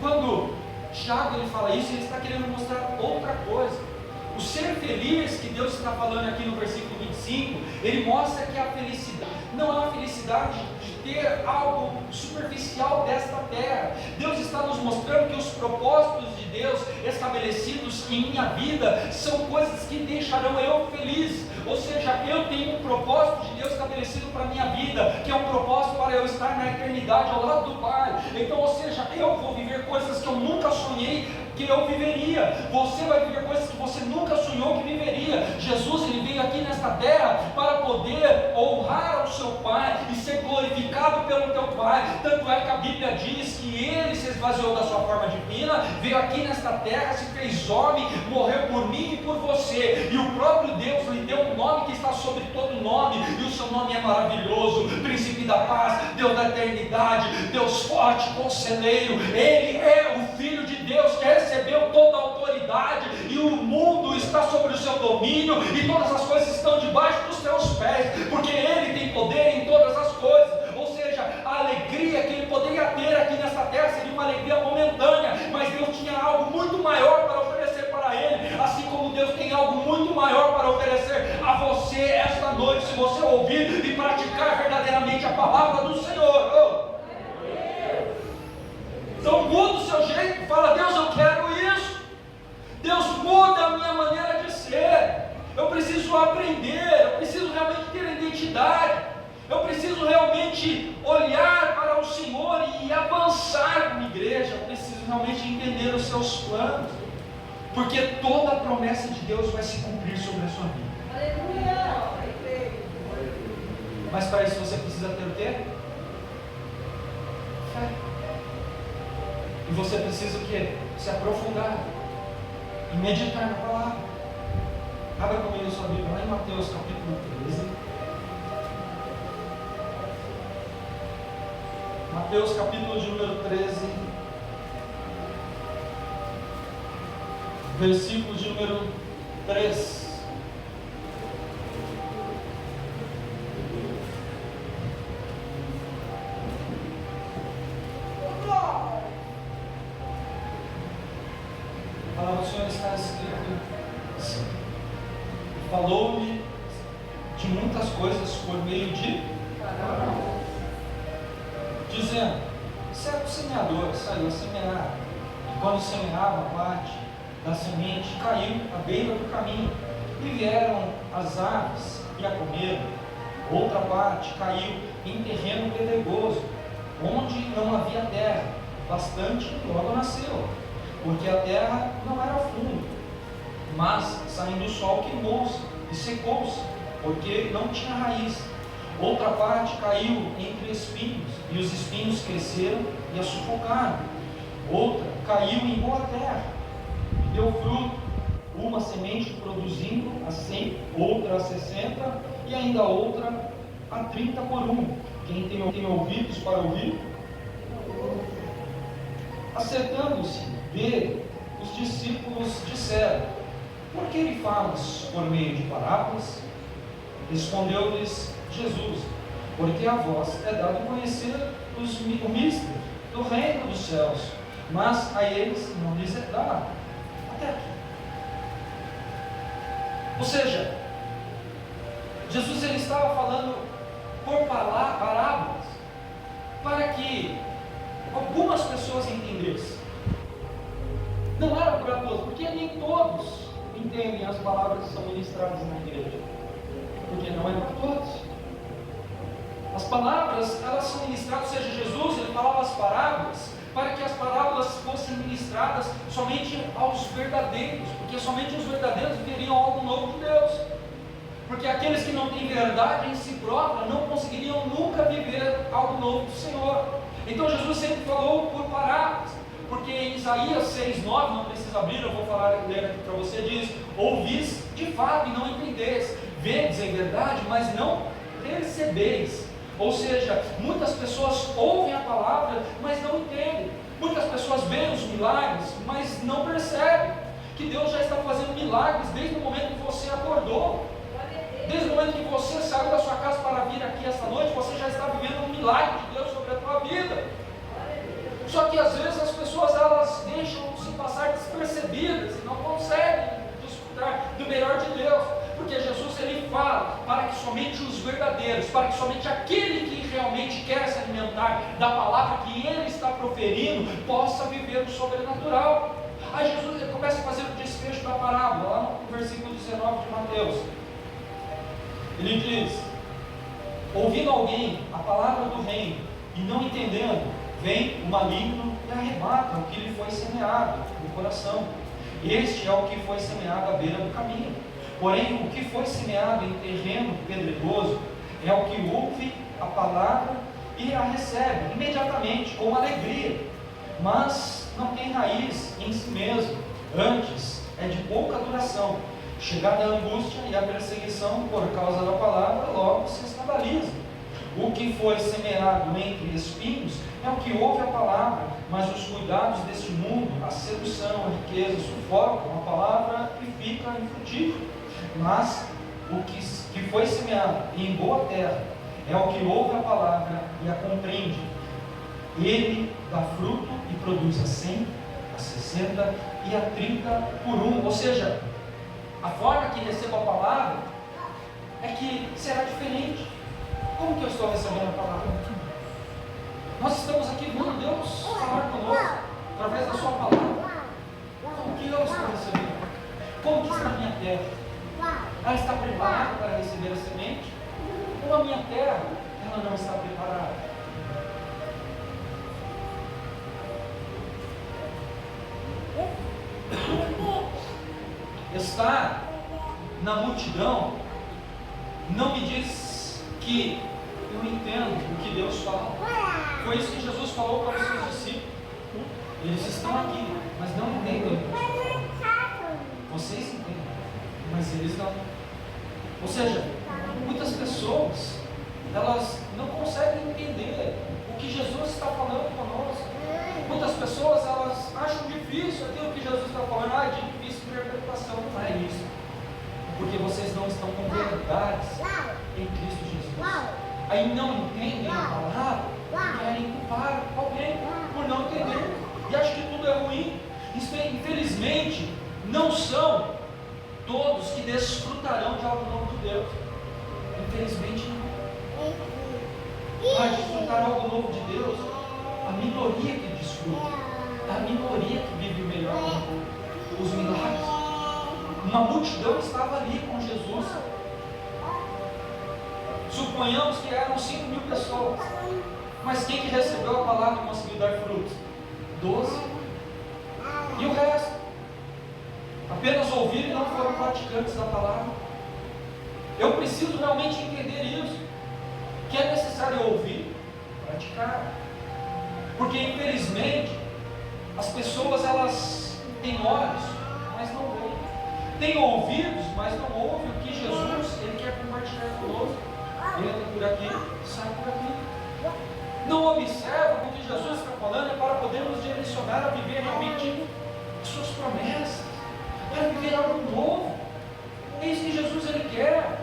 Quando Tiago ele fala isso, ele está querendo mostrar outra coisa. O ser feliz que Deus está falando aqui no versículo 25, ele mostra que a felicidade não é uma felicidade de ter algo superficial desta terra. Deus está nos mostrando que os propósitos de Deus estabelecidos em minha vida são coisas que deixarão eu feliz. Ou seja, eu tenho um propósito de Deus estabelecido para a minha vida, que é um propósito para eu estar na eternidade ao lado do Pai. Então, ou seja, eu vou viver coisas que eu nunca sonhei que eu viveria. Você vai viver coisas que você nunca sonhou que viveria. Jesus ele veio aqui nesta terra para poder honrar ao seu Pai e ser glorificado pelo teu Pai. Tanto é que a Bíblia diz que ele se esvaziou da sua forma divina, veio aqui nesta terra, se fez homem, morreu por mim e por você, e o próprio Deus lhe deu um nome que está sobre todo nome, e o seu nome é maravilhoso, Príncipe da Paz, Deus da eternidade, Deus forte, conselheiro. Ele é o Filho de Deus que recebeu toda a autoridade, e o mundo está sobre o seu domínio, e todas as coisas estão debaixo dos seus pés, porque ele tem poder em todas as coisas. Ou seja, a alegria que ele poderia ter aqui nessa terra seria uma alegria momentânea, mas Deus tinha algo muito maior para oferecer para ele, assim como Deus tem algo muito maior para oferecer a você esta noite, se você ouvir e praticar verdadeiramente a palavra do Senhor. Então muda o seu jeito, fala: Deus, eu quero isso. Deus, muda a minha maneira de ser. Eu preciso aprender, eu preciso realmente ter identidade. Eu preciso realmente olhar para o Senhor e avançar como igreja. Eu preciso realmente entender os seus planos, porque toda a promessa de Deus vai se cumprir sobre a sua vida. Aleluia! Mas para isso você precisa ter o quê? Fé. E você precisa o quê? Se aprofundar e meditar na palavra. Abra comigo a sua Bíblia lá em Mateus capítulo 13. Mateus capítulo de número 13, versículo de número 3. A palavra do Senhor está escrito assim: falou-me de muitas coisas por meio de dizendo: certo semeador saiu a semear, e quando semeava, parte da semente caiu à beira do caminho, e vieram as aves e a comeram. Outra parte caiu em terreno pedregoso, onde não havia terra bastante, e logo nasceu, porque a terra não era fundo, mas saindo o sol queimou-se e secou-se, porque não tinha raiz. Outra parte caiu entre espinhos, e os espinhos cresceram e a sufocaram. Outra caiu em boa terra, e deu fruto, uma semente produzindo a 100, outra a 60, e ainda outra a 30 por um. Quem tem ouvidos para ouvir? Acertando-se dele, os discípulos disseram: por que lhe falas por meio de parábolas? Respondeu-lhes Jesus: porque a vós é dado conhecer o mistério do reino dos céus, mas a eles não lhes é dado. Até aqui. Ou seja, Jesus ele estava falando por parábolas para que algumas pessoas entendessem. Não era para todos, porque nem todos entendem as palavras que são ministradas na igreja, porque não é para todos. As palavras, elas são ministradas, ou seja, Jesus ele falava as parábolas para que as parábolas fossem ministradas somente aos verdadeiros, porque somente os verdadeiros viveriam algo novo de Deus, porque aqueles que não têm verdade em si própria não conseguiriam nunca viver algo novo do Senhor. Então Jesus sempre falou por parábolas, porque em Isaías 6:9, não precisa abrir, eu vou ler aqui para você, diz: ouvis de fato e não entendeis, vedes em verdade, mas não percebeis. Ou seja, muitas pessoas ouvem a palavra, mas não entendem. Muitas pessoas veem os milagres, mas não percebem que Deus já está fazendo milagres desde o momento que você acordou. Desde o momento que você saiu da sua casa para vir aqui esta noite, você já está vivendo um milagre de Deus sobre a tua vida. Só que às vezes as pessoas elas deixam se da palavra que ele está proferindo possa viver o sobrenatural. Aí Jesus começa a fazer o desfecho da parábola, lá no versículo 19 de Mateus. Ele diz: ouvindo alguém a palavra do reino e não entendendo, vem o maligno e arrebata o que lhe foi semeado no coração. Este é o que foi semeado à beira do caminho. Porém, o que foi semeado em terreno pedregoso é o que ouve a palavra e a recebe imediatamente, com alegria, mas não tem raiz em si mesmo, antes é de pouca duração. Chegada a angústia e a perseguição por causa da palavra, logo se escandaliza. O que foi semeado entre espinhos é o que ouve a palavra, mas os cuidados deste mundo, a sedução, a riqueza, sufocam a palavra e fica infrutífero. Mas o que foi semeado em boa terra é o que ouve a palavra e a compreende. Ele dá fruto e produz a 100, a 60 e a 30 por um. Ou seja, a forma que recebo a palavra é que será diferente. Como que eu estou recebendo a palavra? Nós estamos aqui vendo Deus falar conosco através da sua palavra. Como que eu estou recebendo? Como que está a minha terra? Ela está preparada para receber a semente? Ou a minha terra, ela não está preparada? Estar na multidão não me diz que eu entendo o que Deus fala. Foi isso que Jesus falou para os seus discípulos. Eles estão aqui, mas não entendem o que Deus fala. Vocês entendem, mas eles não. Ou seja, muitas pessoas, elas não conseguem entender o que Jesus está falando conosco. Muitas pessoas, elas acham difícil aquilo que Jesus está falando. É difícil de interpretação. Não é isso, porque vocês não estão com verdades em Cristo Jesus. Aí não entendem a palavra, querem culpar alguém por não entender, e acham que tudo é ruim. Isso, infelizmente, não são todos que desfrutarão de algo novo de Deus. Infelizmente não. Para desfrutar algo novo de Deus, a minoria que desfruta, a minoria que vive melhor os milagres. Uma multidão estava ali com Jesus. Suponhamos que eram 5.000 pessoas, mas quem que recebeu a palavra e conseguiu dar frutos? 12. E o resto? Apenas ouviram e não foram praticantes da palavra. Eu preciso realmente entender isso, que é necessário ouvir, praticar. Porque infelizmente as pessoas, elas têm olhos, mas não veem. Têm ouvidos, mas não ouvem o que Jesus ele quer compartilhar conosco. Entra por aqui, sai por aqui. Não observa o que Jesus está falando é para poder nos direcionar a viver realmente as suas promessas, para viver algo novo. É isso que Jesus ele quer.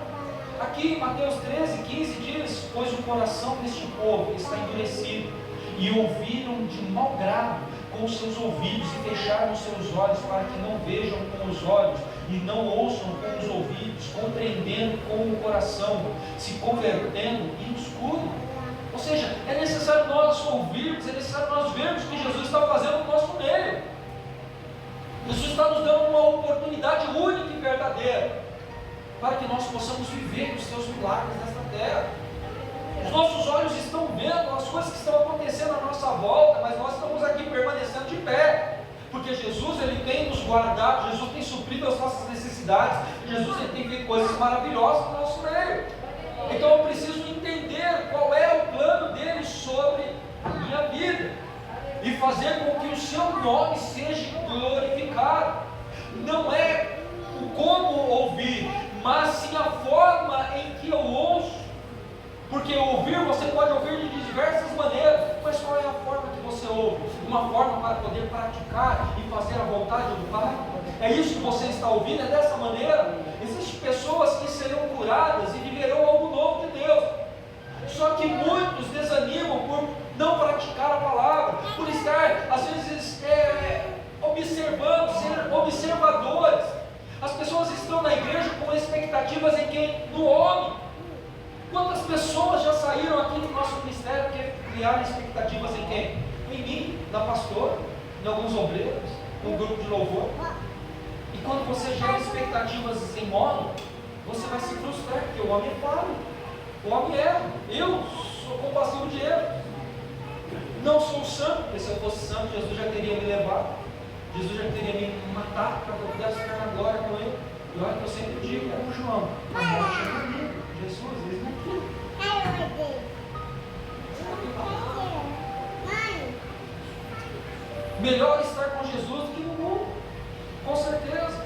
Aqui em Mateus 13, 15 diz: pois o coração deste povo está endurecido, e ouviram de mau grado com os seus ouvidos, e fecharam os seus olhos, para que não vejam com os olhos, e não ouçam com os ouvidos, compreendendo com o coração, se convertendo e os curem. Ou seja, é necessário nós ouvirmos, é necessário nós vermos o que Jesus está fazendo no nosso meio. Jesus está nos dando uma oportunidade única e verdadeira, para que nós possamos viver os seus milagres nesta terra. Os nossos olhos estão vendo as coisas que estão acontecendo à nossa volta, mas nós estamos aqui permanecendo de pé, porque Jesus ele tem nos guardado, Jesus tem suprido as nossas necessidades, Jesus ele tem feito coisas maravilhosas no nosso meio. Então eu preciso entender qual é o plano dele sobre a minha vida e fazer com que o seu nome seja glorificado. Não é o como ouvir, mas sim a forma em que eu ouço. Porque ouvir, você pode ouvir de diversas maneiras, mas qual é a forma que você ouve? Uma forma para poder praticar e fazer a vontade do Pai? É isso que você está ouvindo? É dessa maneira? Existem pessoas que serão curadas e viverão algo novo de Deus. Só que muitos desanimam por não praticar a palavra, por estar, às vezes, observando, ser observadores. As pessoas estão na igreja com expectativas em quem? No homem. Quantas pessoas já saíram aqui do nosso ministério que criaram expectativa expectativas em quem? Em mim, na pastora, em alguns obreiros, num grupo de louvor. E quando você gera expectativas em modo, você vai se frustrar, porque o homem é falho, o homem erra. Eu sou compassivo de erro. Não sou santo, porque se eu fosse santo, Jesus já teria me levado, Jesus já teria me matado para que eu pudesse ficar na glória com Ele. E olha que eu sempre digo, como João, a morte é comigo, Jesus, eles não aqui. Melhor estar com Jesus do que no mundo, com certeza.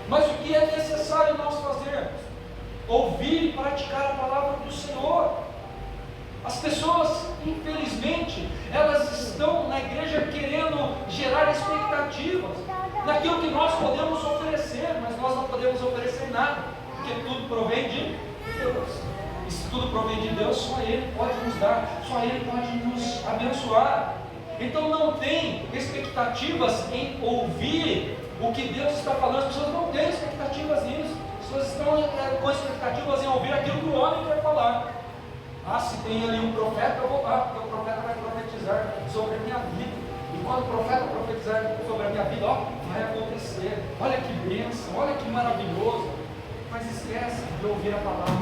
Mas o que é necessário nós fazermos? Ouvir e praticar a palavra do Senhor. As pessoas, infelizmente, elas estão na igreja querendo gerar expectativas naquilo que nós podemos oferecer, mas nós não podemos oferecer nada, porque tudo provém de Deus. E se tudo provém de Deus, só Ele pode nos dar, só Ele pode nos abençoar. Então não tem expectativas em ouvir o que Deus está falando. As pessoas não têm expectativas nisso. As pessoas estão com expectativas em ouvir aquilo que o homem quer falar. Ah, se tem ali um profeta, eu vou lá, porque o profeta vai profetizar sobre a minha vida. E quando o profeta profetizar sobre a minha vida, ó, vai acontecer. Olha que bênção, olha que maravilhoso. Mas esquece de ouvir a palavra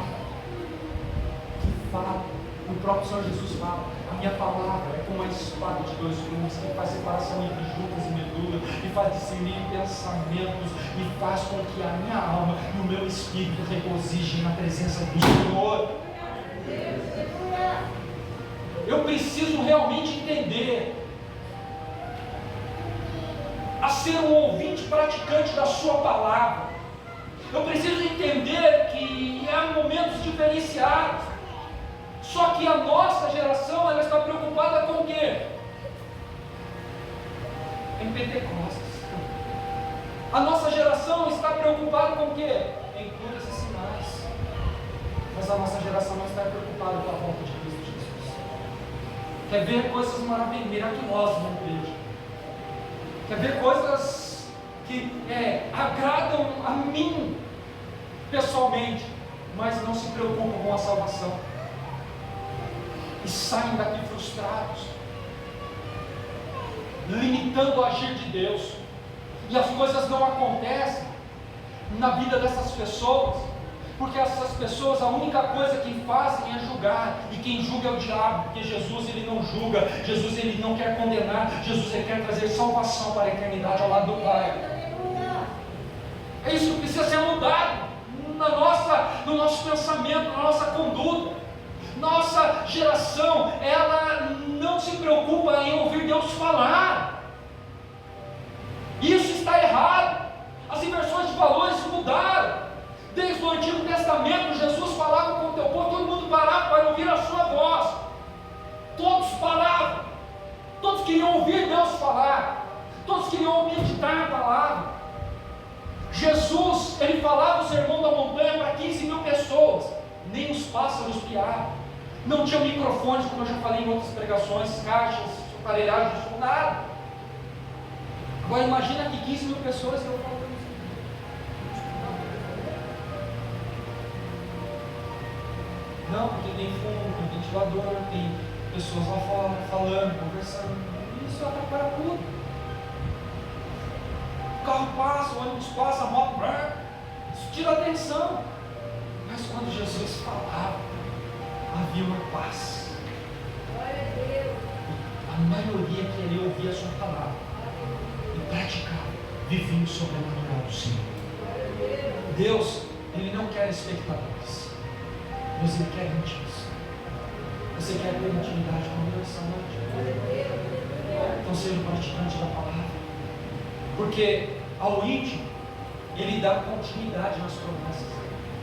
que fala. O próprio Senhor Jesus fala: a minha palavra é como uma espada de dois gumes, que faz separação entre juntas e medulas, e faz discernir pensamentos, e faz com que a minha alma e o meu espírito regozijem na presença do Senhor. Eu preciso realmente entender a ser um ouvinte praticante da sua palavra. Eu preciso entender que há momentos diferenciados. Só que a nossa geração, ela está preocupada com o quê? Em Pentecostes. A nossa geração está preocupada com o quê? Em curas e sinais. Mas a nossa geração não está preocupada com a volta de Cristo Jesus. Quer ver coisas miraculosas na igreja. Quer ver coisas que agradam a mim pessoalmente, mas não se preocupam com a salvação. E saem daqui frustrados, limitando o agir de Deus. E as coisas não acontecem na vida dessas pessoas, porque essas pessoas, a única coisa que fazem é julgar, e quem julga é o diabo, porque Jesus ele não julga, Jesus ele não quer condenar, Jesus ele quer trazer salvação para a eternidade ao lado do Pai. É isso que precisa ser mudado no nosso pensamento, na nossa conduta. Nossa geração, ela não se preocupa em ouvir Deus falar. Isso está errado. As inversões de valores mudaram. Desde o Antigo Testamento, Jesus falava com o teu povo, todo mundo parava para ouvir a sua voz. Todos paravam. Todos queriam ouvir Deus falar. Todos queriam meditar na palavra. Jesus, ele falava o sermão da montanha para 15 mil pessoas. Nem os pássaros piavam. Não tinha microfones, como eu já falei em outras pregações, caixas, aparelhagens de som, nada. Agora imagina que 15 mil pessoas eu falo. Não, porque tem fundo, tem ventilador, tem pessoas lá fora falando, conversando. Isso atrapalha tudo. O carro passa, o ônibus passa, a moto, isso tira a atenção. Mas quando Jesus falava, havia uma paz. A maioria queria ouvir a sua palavra e praticar, vivendo sobre a manhã do Senhor. Deus, ele não quer espectadores. Deus, ele quer intimos. Você quer ter intimidade com Deus essa noite? Então seja um praticante da palavra. Porque ao íntimo, ele dá continuidade nas promessas.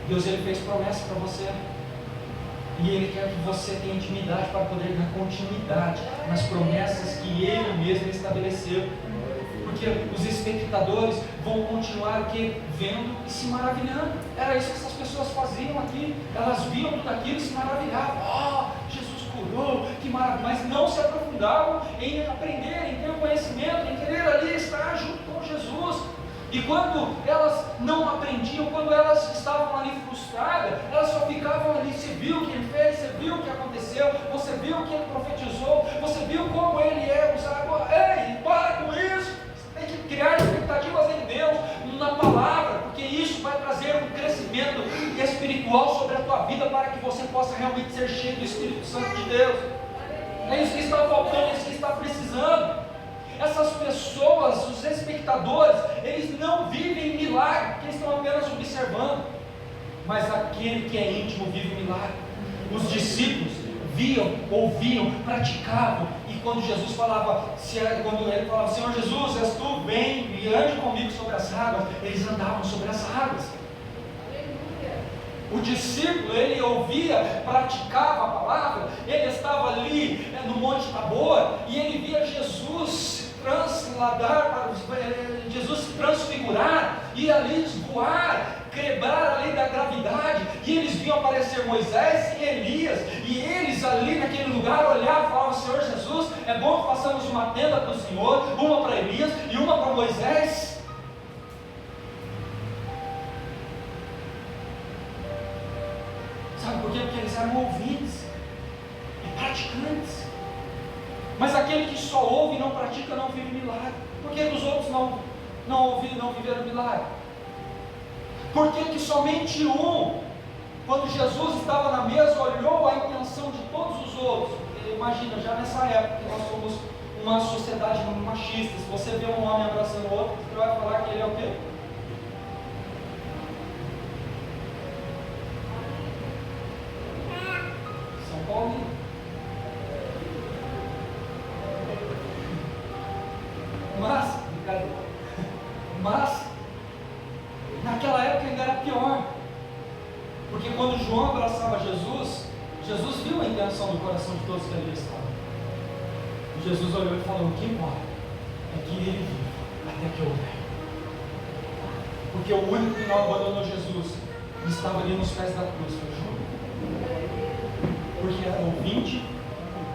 Deus, ele fez promessa para você. E Ele quer que você tenha intimidade para poder dar continuidade nas promessas que Ele mesmo estabeleceu. Porque os espectadores vão continuar aqui vendo e se maravilhando. Era isso que essas pessoas faziam aqui. Elas viam tudo aquilo e se maravilhavam. Oh, Jesus curou, que maravilha. Mas não se aprofundavam em aprender, em ter o conhecimento, em querer ali estar junto com Jesus. E quando elas não aprendiam, quando elas estavam ali frustradas, elas só ficavam ali. Você viu o que ele fez, você viu o que aconteceu, você viu o que ele profetizou, você viu como ele é usado. Ei, para com isso! Você tem que criar expectativas em Deus, na palavra, porque isso vai trazer um crescimento espiritual sobre a tua vida, para que você possa realmente ser cheio do Espírito Santo de Deus. É isso que está faltando, é isso que está precisando. Essas pessoas, os espectadores, eles não vivem milagre, porque eles estão apenas observando. Mas aquele que é íntimo vive o milagre. Os discípulos viam, ouviam, praticavam. E quando Jesus falava, quando ele falava, Senhor Jesus, és tu, vem e ande comigo sobre as águas, eles andavam sobre as águas. O discípulo, ele ouvia, praticava a palavra, ele estava ali no Monte Tabor, e ele via Jesus se transladar, Jesus se transfigurar, e ali voar, quebrar a lei da gravidade, e eles viam aparecer Moisés e Elias, e eles ali naquele lugar olhavam e falavam, Senhor Jesus, é bom que façamos uma tenda para o Senhor, uma para Elias e uma para Moisés. Sabe por quê? Porque eles eram ouvintes e praticantes. Mas aquele que só ouve e não pratica não vive milagre. Por que os outros não ouviram e não viveram milagre? Por que somente um, quando Jesus estava na mesa, olhou a intenção de todos os outros? Imagina, já nessa época que nós somos uma sociedade machista, se você vê um homem abraçando o outro, você vai falar que ele é o quê? São Paulo. Mas naquela época ainda era pior, porque quando João abraçava Jesus, Jesus viu a intenção do coração de todos que ali estavam. E Jesus olhou e falou, o que importa é que ele vive até que eu venha. Porque o único que não abandonou Jesus e estava ali nos pés da cruz foi João, porque era ouvinte,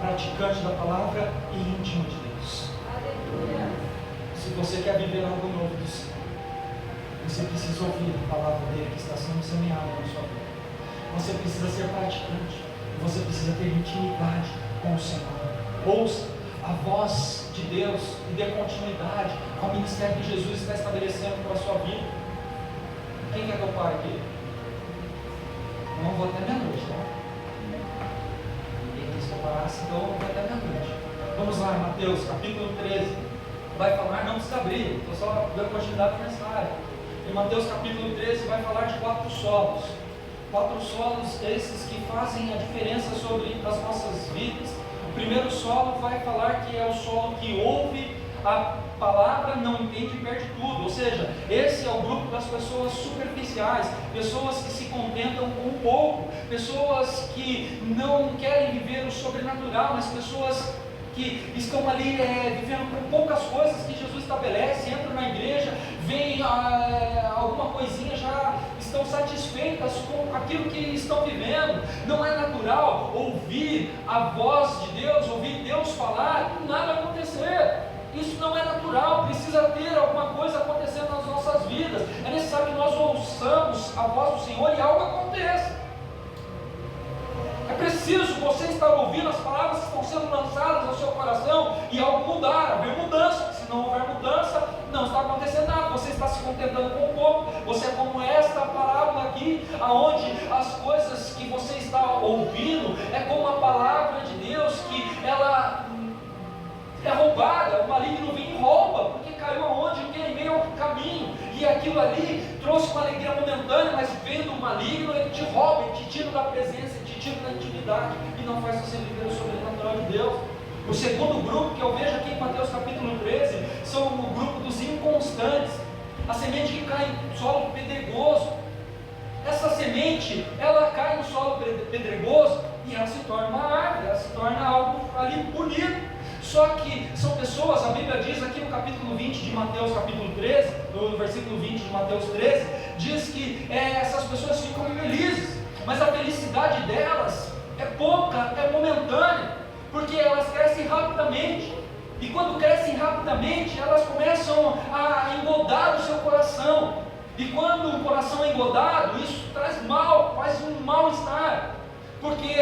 praticante da palavra e íntimo de Deus. Se você quer viver algo novo do Senhor, você precisa ouvir a palavra dele que está sendo semeada na sua vida. Você precisa ser praticante. Você precisa ter intimidade com o Senhor. Ouça a voz de Deus e dê continuidade ao ministério que Jesus está estabelecendo para a sua vida. Quem quer que eu pare aqui? Eu não vou até meia-noite, tá? Ninguém quis que eu parasse, então eu vou até meia-noite. Vamos lá, Mateus capítulo 13. Vai falar, não precisa abrir, estou só dando continuidade para essa área. Em Mateus capítulo 13 vai falar de 4 solos. 4 solos esses que fazem a diferença sobre as nossas vidas. O primeiro solo vai falar que é o solo que ouve a palavra, não entende e perde tudo. Ou seja, esse é o grupo das pessoas superficiais, pessoas que se contentam com um pouco, pessoas que não querem viver o sobrenatural, mas pessoas que estão ali vivendo com poucas coisas que Jesus estabelece, entram na igreja, veem alguma coisinha, já estão satisfeitas com aquilo que estão vivendo. Não é natural ouvir a voz de Deus, ouvir Deus falar e nada acontecer. Isso não é natural, precisa ter alguma coisa acontecendo nas nossas vidas. É necessário que nós ouçamos a voz do Senhor e algo aconteça. É preciso você estar ouvindo as palavras que estão sendo lançadas ao seu coração e algo mudar, haver mudança. Se não houver mudança, não está acontecendo nada. Você está se contentando com um pouco. Você é como esta parábola aqui, aonde as coisas que você está ouvindo é como a palavra de Deus, que ela é roubada. O maligno vem e rouba, porque caiu aonde? Em meio ao caminho, e aquilo ali trouxe uma alegria momentânea, mas vendo o maligno, ele te rouba, ele te tira da presença, ele te tira da intimidade, e não faz você viver o sobrenatural de Deus. O segundo grupo que eu vejo aqui em Mateus capítulo 13, são o grupo dos inconstantes, a semente que cai em solo pedregoso. Essa semente, ela cai no solo pedregoso, e ela se torna uma árvore, ela se torna algo ali bonito. Só que são pessoas, a Bíblia diz aqui no capítulo 20 de Mateus capítulo 13, no versículo 20 de Mateus 13, diz que essas pessoas ficam felizes, mas a felicidade delas é pouca, é momentânea, porque elas crescem rapidamente. E quando crescem rapidamente, elas começam a engodar o seu coração. E quando o coração é engodado, isso traz mal, faz um mal-estar, porque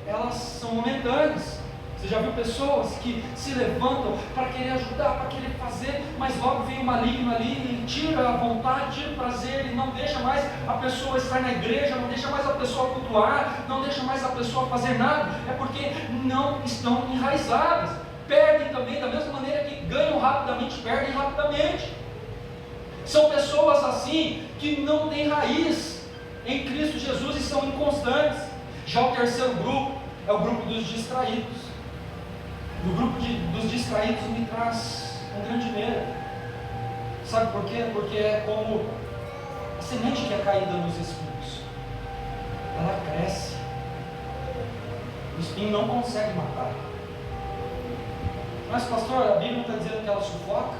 elas são momentâneas. Você já viu pessoas que se levantam para querer ajudar, para querer fazer, mas logo vem o maligno ali e tira a vontade, tira o prazer, e não deixa mais a pessoa estar na igreja, não deixa mais a pessoa cultuar, não deixa mais a pessoa fazer nada. É porque não estão enraizadas. Perdem também, da mesma maneira que ganham rapidamente, perdem rapidamente. São pessoas assim que não têm raiz em Cristo Jesus e são inconstantes. Já o terceiro grupo é o grupo dos distraídos. E o grupo dos distraídos me traz um grande medo. Sabe por quê? Porque é como a semente que é caída nos espinhos. Ela cresce. O espinho não consegue matar. Mas pastor, a Bíblia não está dizendo que ela sufoca?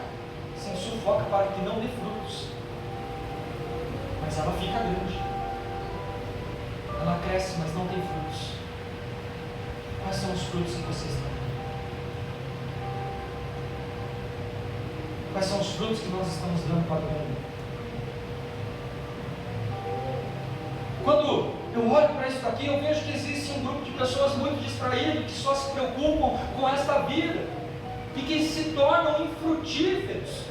Sim, sufoca para que não dê frutos. Mas ela fica grande. Ela cresce, mas não tem frutos. Quais são os frutos que vocês têm? Quais são os frutos que nós estamos dando para o mundo? Quando eu olho para isso daqui, eu vejo que existe um grupo de pessoas muito distraídas, que só se preocupam com esta vida, e que se tornam infrutíferos.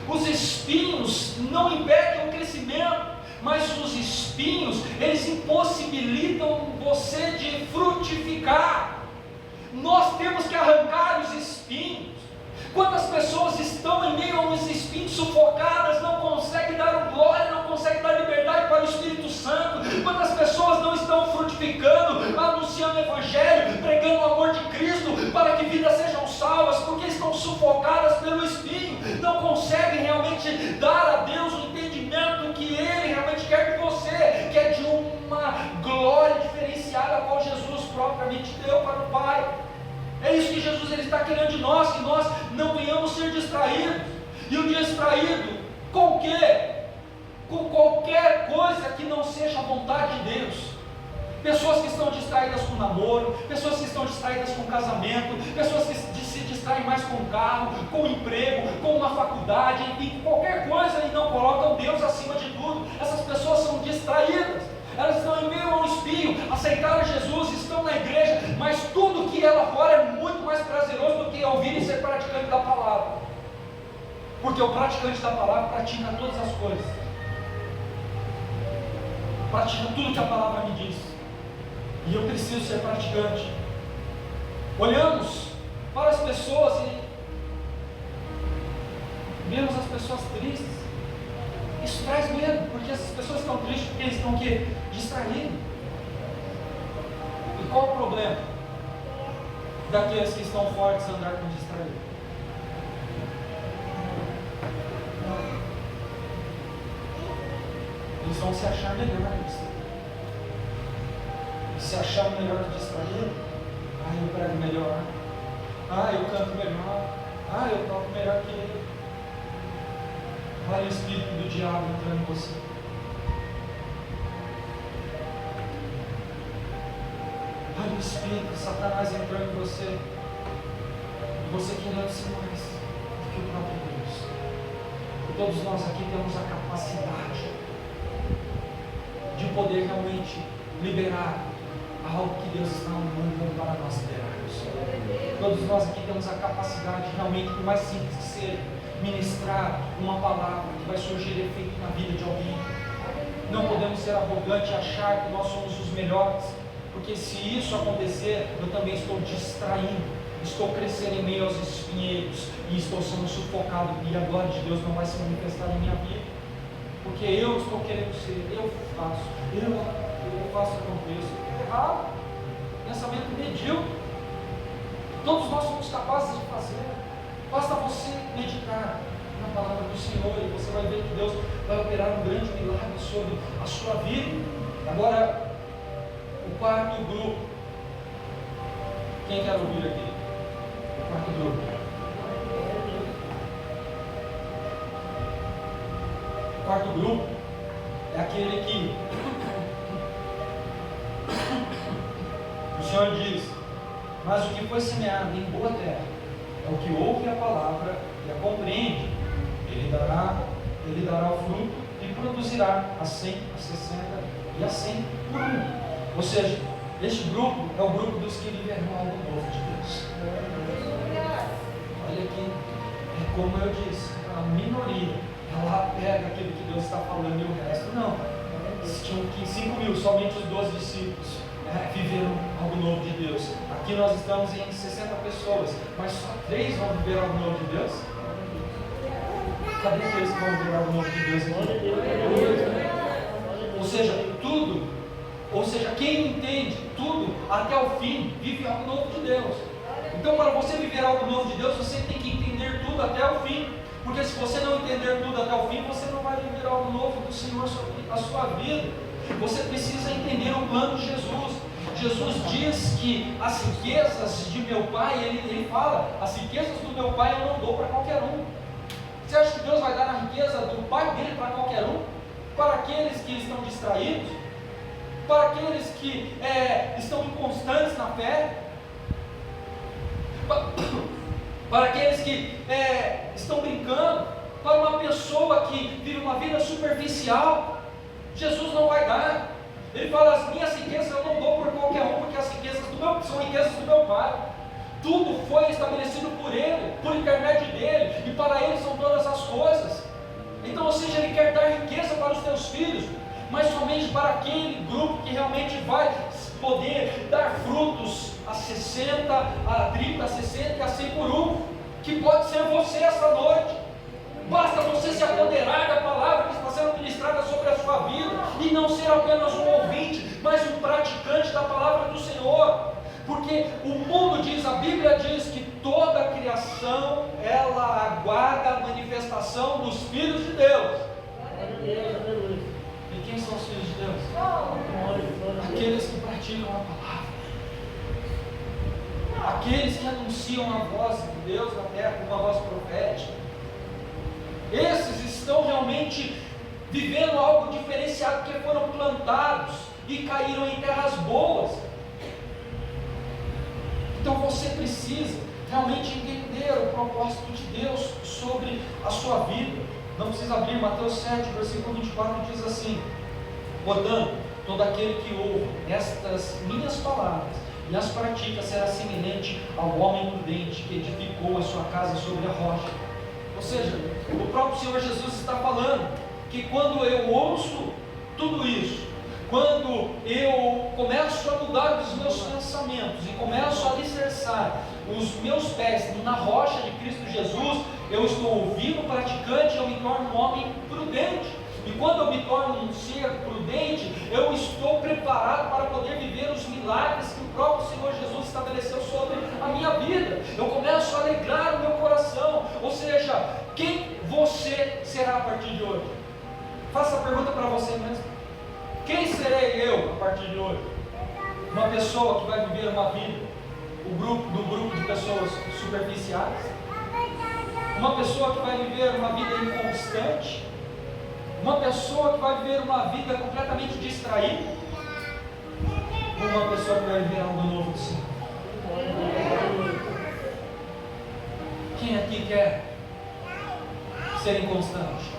Os espinhos não impedem o crescimento, mas os espinhos, eles impossibilitam você de frutificar. Nós temos que arrancar os espinhos. Quantas pessoas estão em meio a uns espinhos sufocadas, não conseguem dar glória, não conseguem dar liberdade para o Espírito Santo? Quantas pessoas não estão frutificando, anunciando o Evangelho, pregando o amor de Cristo, para que vidas sejam salvas, porque estão sufocadas pelo espinho, não conseguem realmente dar a Deus o entendimento que Ele realmente quer de você, que é de uma glória diferenciada, a qual Jesus propriamente deu para o Pai. É isso que Jesus ele está querendo de nós, que nós não venhamos ser distraídos. E o distraído, com o quê? Com qualquer coisa que não seja a vontade de Deus. Pessoas que estão distraídas com namoro, pessoas que estão distraídas com casamento, pessoas que se distraem mais com o carro, com o emprego, com uma faculdade, enfim, qualquer coisa, e não colocam Deus acima de tudo. Essas pessoas são distraídas. Elas estão em meio a um espinho, aceitaram Jesus, estão na igreja, mas tudo que é lá fora é muito mais prazeroso do que ouvir e ser praticante da palavra. Porque o praticante da palavra pratica todas as coisas, pratica tudo que a palavra me diz, e eu preciso ser praticante. Olhamos para as pessoas e vemos as pessoas tristes. Isso traz medo, porque essas pessoas estão tristes porque eles estão distraídos. E qual o problema daqueles que estão fortes andar com distraídos? Eles vão se achar melhores. Se achar melhor que distraído. Ah, eu prego melhor. Ah, eu canto melhor. Ah, eu toco melhor que ele. Olha o espírito do diabo entrando em você. Olha o espírito, Satanás entrando em você. E você querendo ser mais do que o próprio Deus. E todos nós aqui temos a capacidade de poder realmente liberar algo que Deus está mandando para nós liberarmos. Todos nós aqui temos a capacidade de realmente, por mais simples que seja, ministrar uma palavra que vai surgir efeito na vida de alguém. Não podemos ser arrogantes e achar que nós somos os melhores, porque se isso acontecer, eu também estou distraindo, estou crescendo em meio aos espinheiros e estou sendo sufocado, e a glória de Deus não vai se manifestar em minha vida, porque eu estou querendo ser, eu faço acontecer. Errado, pensamento medíocre. Todos nós somos capazes de fazer. Basta você meditar na palavra do Senhor e você vai ver que Deus vai operar um grande milagre sobre a sua vida. Agora, o quarto grupo. Quem quer ouvir aqui? O quarto grupo. O quarto grupo é aquele que o Senhor diz: mas o que foi semeado em boa terra é o que ouve a palavra e a compreende. Ele dará o fruto e produzirá a 100, a 60 e a 100 por um. Ou seja, este grupo é o grupo dos que viverão algo novo de Deus. Olha aqui, é como eu disse, a minoria, ela pega aquilo que Deus está falando e o resto não. Tinham 5 mil, somente os 12 discípulos viveram algo novo de Deus. Aqui nós estamos em 60 pessoas, mas só 3 vão viver algo novo de Deus. Cadê aqueles que vão viver algo novo de Deus aqui? Ou seja, quem entende tudo até o fim, vive algo novo de Deus. Então, para você viver algo novo de Deus, você tem que entender tudo até o fim. Porque se você não entender tudo até o fim, você não vai viver algo novo do Senhor sobre a sua vida. Você precisa entender o plano de Jesus. Jesus diz que as riquezas de meu Pai, ele fala, as riquezas do meu Pai eu não dou para qualquer um. Você acha que Deus vai dar a riqueza do Pai dele para qualquer um? Para aqueles que estão distraídos? Para aqueles que estão inconstantes na fé? Para aqueles que estão brincando? Para uma pessoa que vive uma vida superficial? Jesus não vai dar. Ele fala, as minhas riquezas eu não dou por qualquer um, porque as riquezas são riquezas do meu Pai. Tudo foi estabelecido por Ele, por intermédio dEle, e para Ele são todas as coisas. Então, ou seja, Ele quer dar riqueza para os teus filhos, mas somente para aquele grupo que realmente vai poder dar frutos a 60, a 30, a 60 e a 100 por um, que pode ser você esta noite. Basta você se apoderar da palavra que está sendo ministrada sobre a sua vida, e não ser apenas um ouvinte, mas um praticante da palavra do Senhor. Porque o mundo diz, a Bíblia diz que toda a criação, ela aguarda a manifestação dos filhos de Deus. E quem são os filhos de Deus? Aqueles que praticam a palavra. Aqueles que anunciam a voz de Deus na terra, com uma voz profética. Esses estão realmente vivendo algo diferenciado, porque foram plantados e caíram em terras boas. Então você precisa realmente entender o propósito de Deus sobre a sua vida. Não precisa abrir, Mateus 7, versículo 24 diz assim: portanto, todo aquele que ouve estas minhas palavras e as pratica será semelhante ao homem prudente que edificou a sua casa sobre a rocha. Ou seja, o próprio Senhor Jesus está falando que quando eu ouço tudo isso, quando eu começo a mudar os meus pensamentos e começo a alicerçar os meus pés na rocha de Cristo Jesus, eu estou ouvindo, praticante, eu me torno um homem prudente. E quando eu me torno um ser prudente, eu estou preparado para poder viver os milagres que o próprio Senhor Jesus estabeleceu sobre a minha vida. Eu começo a alegrar o meu coração. Ou seja, quem você será a partir de hoje? Faça a pergunta para você mesmo. Quem serei eu a partir de hoje? Uma pessoa que vai viver uma vida, do grupo de pessoas superficiais? Uma pessoa que vai viver uma vida inconstante? Uma pessoa que vai viver uma vida completamente distraída? Ou uma pessoa que vai viver algo novo do Senhor? Quem aqui quer ser inconstante?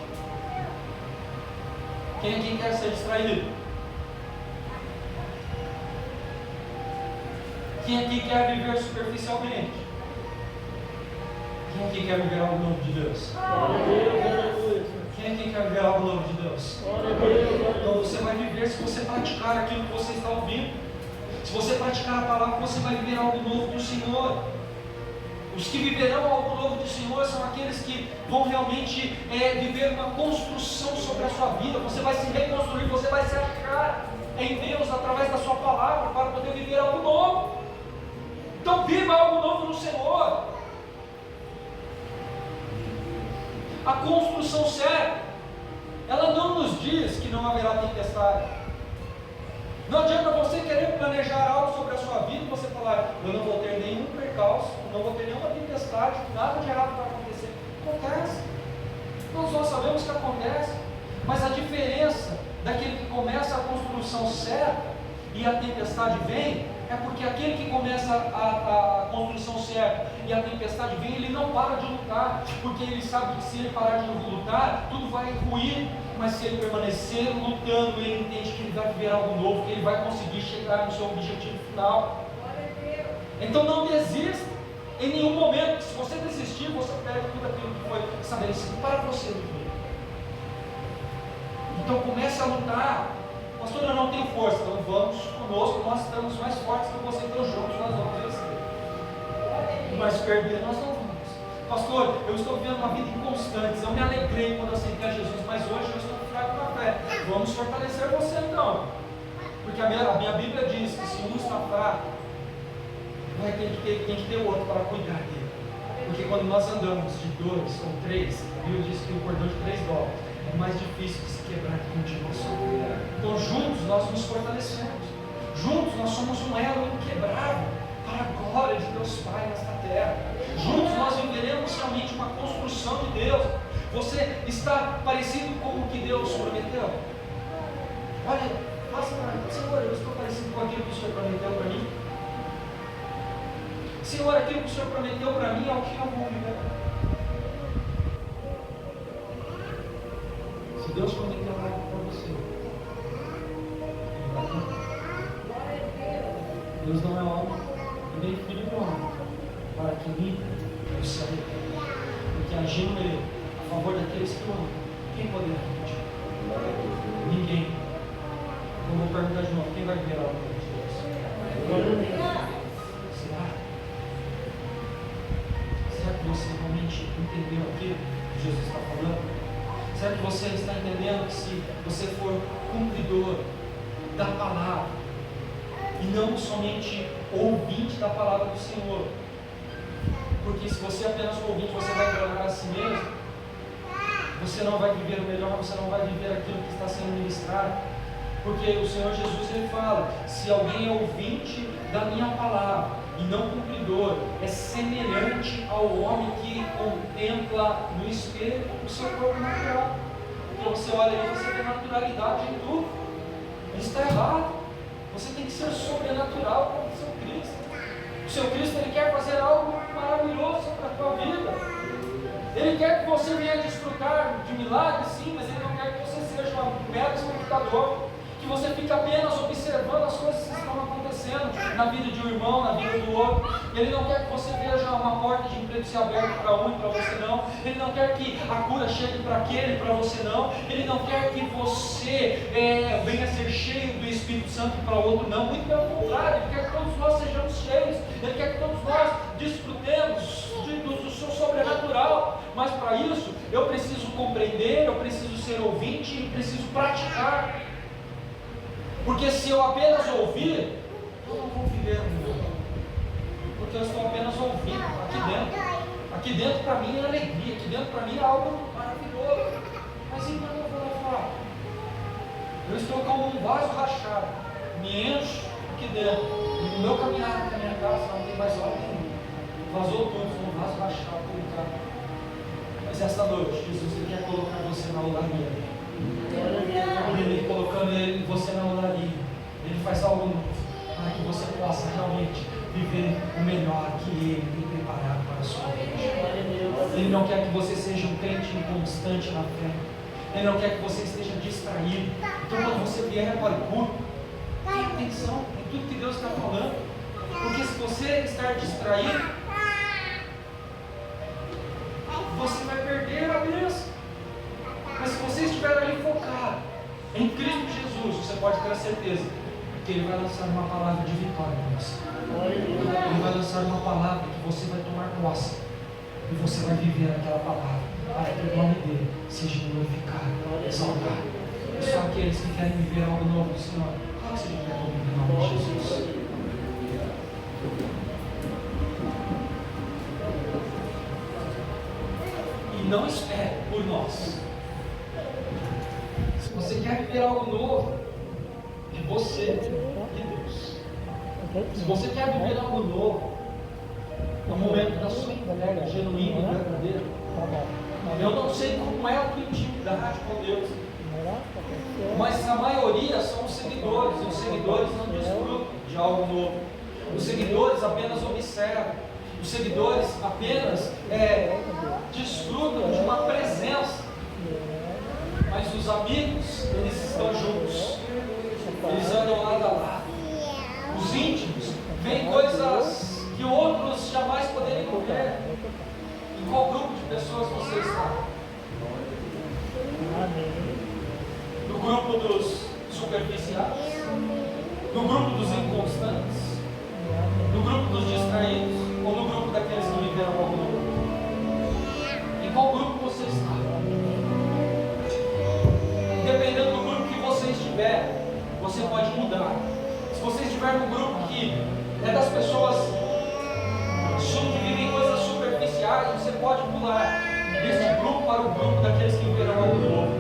Quem aqui quer ser distraído? Quem aqui quer viver superficialmente? Quem aqui quer viver algo novo de Deus? Quem aqui quer viver algo novo de Deus? Então você vai viver se você praticar aquilo que você está ouvindo. Se você praticar a palavra, você vai viver algo novo do Senhor. Os que viverão algo novo do Senhor são aqueles que vão realmente viver uma construção sobre a sua vida. Você vai se reconstruir, você vai se achar em Deus através da sua palavra para poder viver algo novo. Então viva algo novo no Senhor. A construção certa, ela não nos diz que não haverá tempestade. Não adianta você querer planejar algo sobre a sua vida e você falar, eu não vou ter nenhum percalço, não vou ter nenhuma tempestade, nada de errado vai acontecer. Acontece. Nós sabemos que acontece. Mas a diferença daquele que começa a construção certa e a tempestade vem, é porque aquele que começa a construção certa, e a tempestade vem, ele não para de lutar, porque ele sabe que se ele parar de lutar, tudo vai ruir. Mas se ele permanecer lutando, ele entende que ele vai viver algo novo, que ele vai conseguir chegar no seu objetivo final. Então não desista em nenhum momento. Se você desistir, você perde tudo aquilo que foi estabelecido para você viver. Então comece a lutar. Pastor, eu não tenho força. Então vamos conosco, nós estamos mais fortes que você, então juntos nós vamos vencer. Mas perder nós não vamos. Pastor, eu estou vivendo uma vida inconstante. Eu me alegrei quando aceitei a Jesus, mas hoje eu estou fraco na fé. Vamos fortalecer você então. Porque a minha Bíblia diz que se um está fraco, tem que ter o outro para cuidar dele. Porque quando nós andamos de 2 ou 3, a Bíblia diz que o cordão de 3 dobras é mais difícil de se quebrar que um de nós só. Então juntos nós nos fortalecemos. Juntos nós somos um elo inquebrável para a glória de Deus Pai nesta terra. Juntos nós viveremos realmente uma construção de Deus. Você está parecido com o que Deus prometeu? Olha, faça para mim, Senhor, eu estou parecido com aquilo que o Senhor prometeu para mim. Senhor, aquilo que o Senhor prometeu para mim é o que eu vou viver. Se Deus prometeu algo para você, Ele vai cumprir. Deus não é homem, e nem filho do homem, para que minta o céu. Porque agindo Ele a favor daqueles que o amam, quem poderá mentir? Ninguém. Eu vou perguntar de novo, quem vai viver algo de Deus? Será? Será que você realmente entendeu aquilo que Jesus está falando? Será que você está entendendo que se você for cumpridor da palavra e não somente ouvinte da palavra do Senhor, porque se você é apenas ouvinte, você vai enganar a si mesmo, você não vai viver o melhor, você não vai viver aquilo que está sendo ministrado. Porque o Senhor Jesus ele fala: se alguém é ouvinte da minha palavra e não cumpridor, é semelhante ao homem que contempla no espelho o seu corpo natural. Então você olha aí, você vê naturalidade em tudo. Isso está errado. Você tem que ser sobrenatural como o seu Cristo. O seu Cristo ele quer fazer algo maravilhoso para a tua vida. Ele quer que você venha desfrutar de milagres, sim, mas Ele não quer que você seja um mero espectador, que você fique apenas observando as coisas que estão acontecendo na vida de um irmão, na vida do outro. Ele não quer que você veja uma porta de emprego se aberta para um e para você não. Ele não quer que a cura chegue para aquele e para você não. Ele não quer que você venha ser cheio do Espírito Santo e para outro não. Muito pelo contrário, Ele quer que todos nós sejamos cheios. Ele quer que todos nós desfrutemos do seu sobrenatural. Mas para isso, eu preciso compreender, eu preciso ser ouvinte e preciso praticar. Porque se eu apenas ouvir, eu não vou viver o meu. Porque eu estou apenas ouvindo aqui dentro. Aqui dentro para mim é alegria, aqui dentro para mim é algo maravilhoso. Mas então eu vou lá fora. Eu estou como um vaso rachado. Me encho aqui dentro. E no meu caminhar na minha casa não tem mais óleo nenhum. Vazou tudo, foi um vaso rachado por cá. Mas esta noite, Jesus ele quer colocar você na olaria. Ele colocando você na olaria, Ele faz algo novo, para que você possa realmente viver o melhor que Ele tem preparado para a sua vida. Ele não quer que você seja um crente inconstante na fé. Ele não quer que você esteja distraído. Então quando você vier para o culto, tenha atenção em tudo que Deus está falando. Porque se você estar distraído, você vai perder a bênção. Mas se você estiver ali focado em Cristo Jesus, você pode ter a certeza que Ele vai lançar uma palavra de vitória para você. Ele vai lançar uma palavra que você vai tomar posse e você vai viver aquela palavra para que o nome dele seja glorificado, exaltado. E só aqueles que querem viver algo novo do Senhor, claro que você quer comigo em nome de Jesus. E não espere por nós. Se você quer viver algo novo, de você, de Deus. Se você quer viver algo novo, no momento da sua entrega genuína e verdadeira, eu não sei como é a tua intimidade com Deus, mas a maioria são os seguidores, e os seguidores não desfrutam de algo novo. Os seguidores apenas observam. Os seguidores apenas desfrutam de uma presença, mas os amigos, eles estão juntos, eles andam lado a lado. Os íntimos veem coisas que outros jamais poderiam ver. Em qual grupo de pessoas você está? No grupo dos superficiais? No grupo dos inconstantes? No grupo dos distraídos? Ou no grupo daqueles que viveram algo novo? Em qual grupo você está? Dependendo do grupo que você estiver, você pode mudar. Se você estiver no grupo que é das pessoas que vivem coisas superficiais, você pode pular desse grupo para o grupo daqueles que viveram algo novo.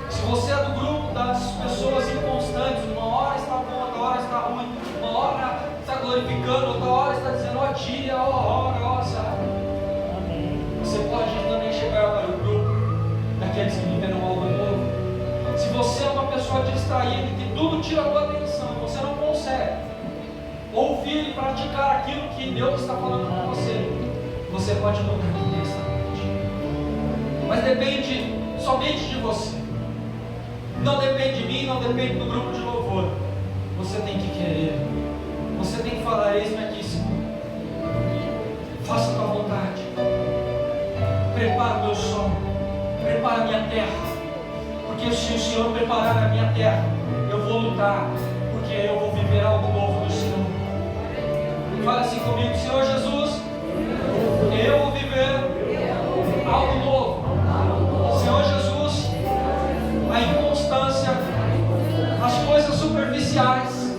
Se você é do grupo das pessoas inconstantes, uma hora está bom, outra hora está ruim, uma hora está glorificando, outra hora está dizendo ó dia, ó hora, ó sabe. Você pode também chegar para o grupo daqueles que viveram algo novo. Se você é uma pessoa distraída e que tudo tira a tua atenção, você não consegue ouvir e praticar aquilo que Deus está falando com você, você pode mudar aqui nesta noite. Mas depende somente de você. Não depende de mim, não depende do grupo de louvor. Você tem que querer. Você tem que falar: eis-me aqui, Senhor. Faça a tua vontade. Prepara o meu solo. Prepara a minha terra. Porque se o Senhor preparar a minha terra, eu vou lutar. Porque eu vou viver algo novo do Senhor. Fala assim comigo: Senhor Jesus, eu vou viver algo novo. Senhor Jesus, a inconstância, as coisas superficiais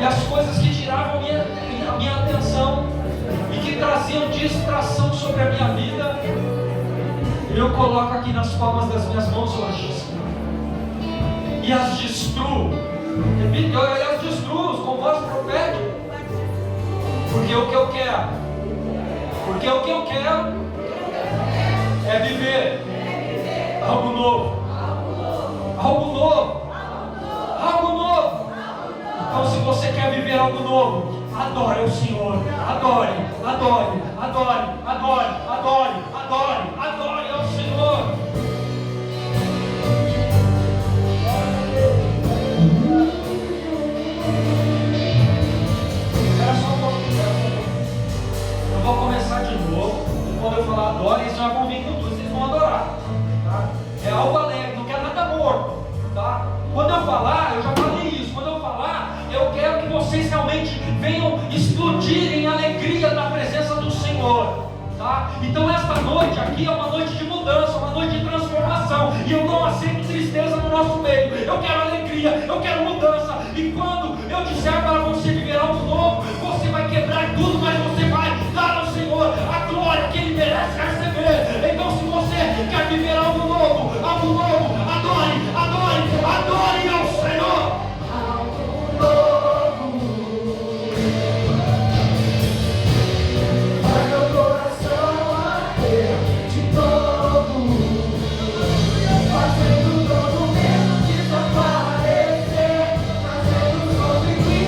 e as coisas que tiravam a minha atenção e que traziam distração sobre a minha vida, eu coloco aqui nas palmas das minhas mãos hoje, Senhor, e as destruo. Eu as destruo com voz profética, porque o que eu quero é viver algo novo. Algo novo. Algo novo. Então, se você quer viver algo novo, adore o Senhor. Adore, adore, adore, adore, adore, adore, adore ao Senhor. Espera só um pouquinho. Eu vou começar de novo. E quando eu falar adore, eles já vão vir com tudo. Vocês vão adorar. Tá? É algo alegre, não quero nada morto, tá? Quando eu falar, eu já falei isso, quando eu falar, eu quero que vocês realmente venham explodir em alegria na presença do Senhor, tá? Então esta noite aqui é uma noite de mudança, uma noite de transformação, e eu não aceito tristeza no nosso meio. Eu quero alegria, eu quero mudança, e quando eu disser para você viver algo novo, você vai quebrar tudo, mas você vai dar ao Senhor a glória que Ele merece receber. Então, se você quer viver algo novo, adore, adore, adore ao Senhor. Algo novo, faz meu coração arder de novo, fazendo todo medo desaparecer, fazendo sobre mim.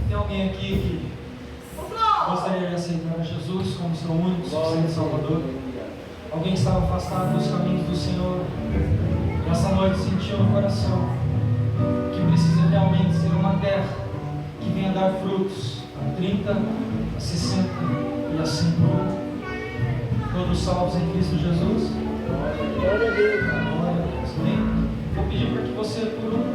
Tem alguém aqui que gostaria de aceitar Jesus como seu único e suficiente Salvador? Alguém que estava afastado dos caminhos do Senhor, e essa noite sentiu no coração que precisa realmente ser uma terra que venha dar frutos a 30, a 60 e a 100 por um. Todos salvos em Cristo Jesus? Glória a Deus. Glória a Deus. Amém? Vou pedir para que você, por um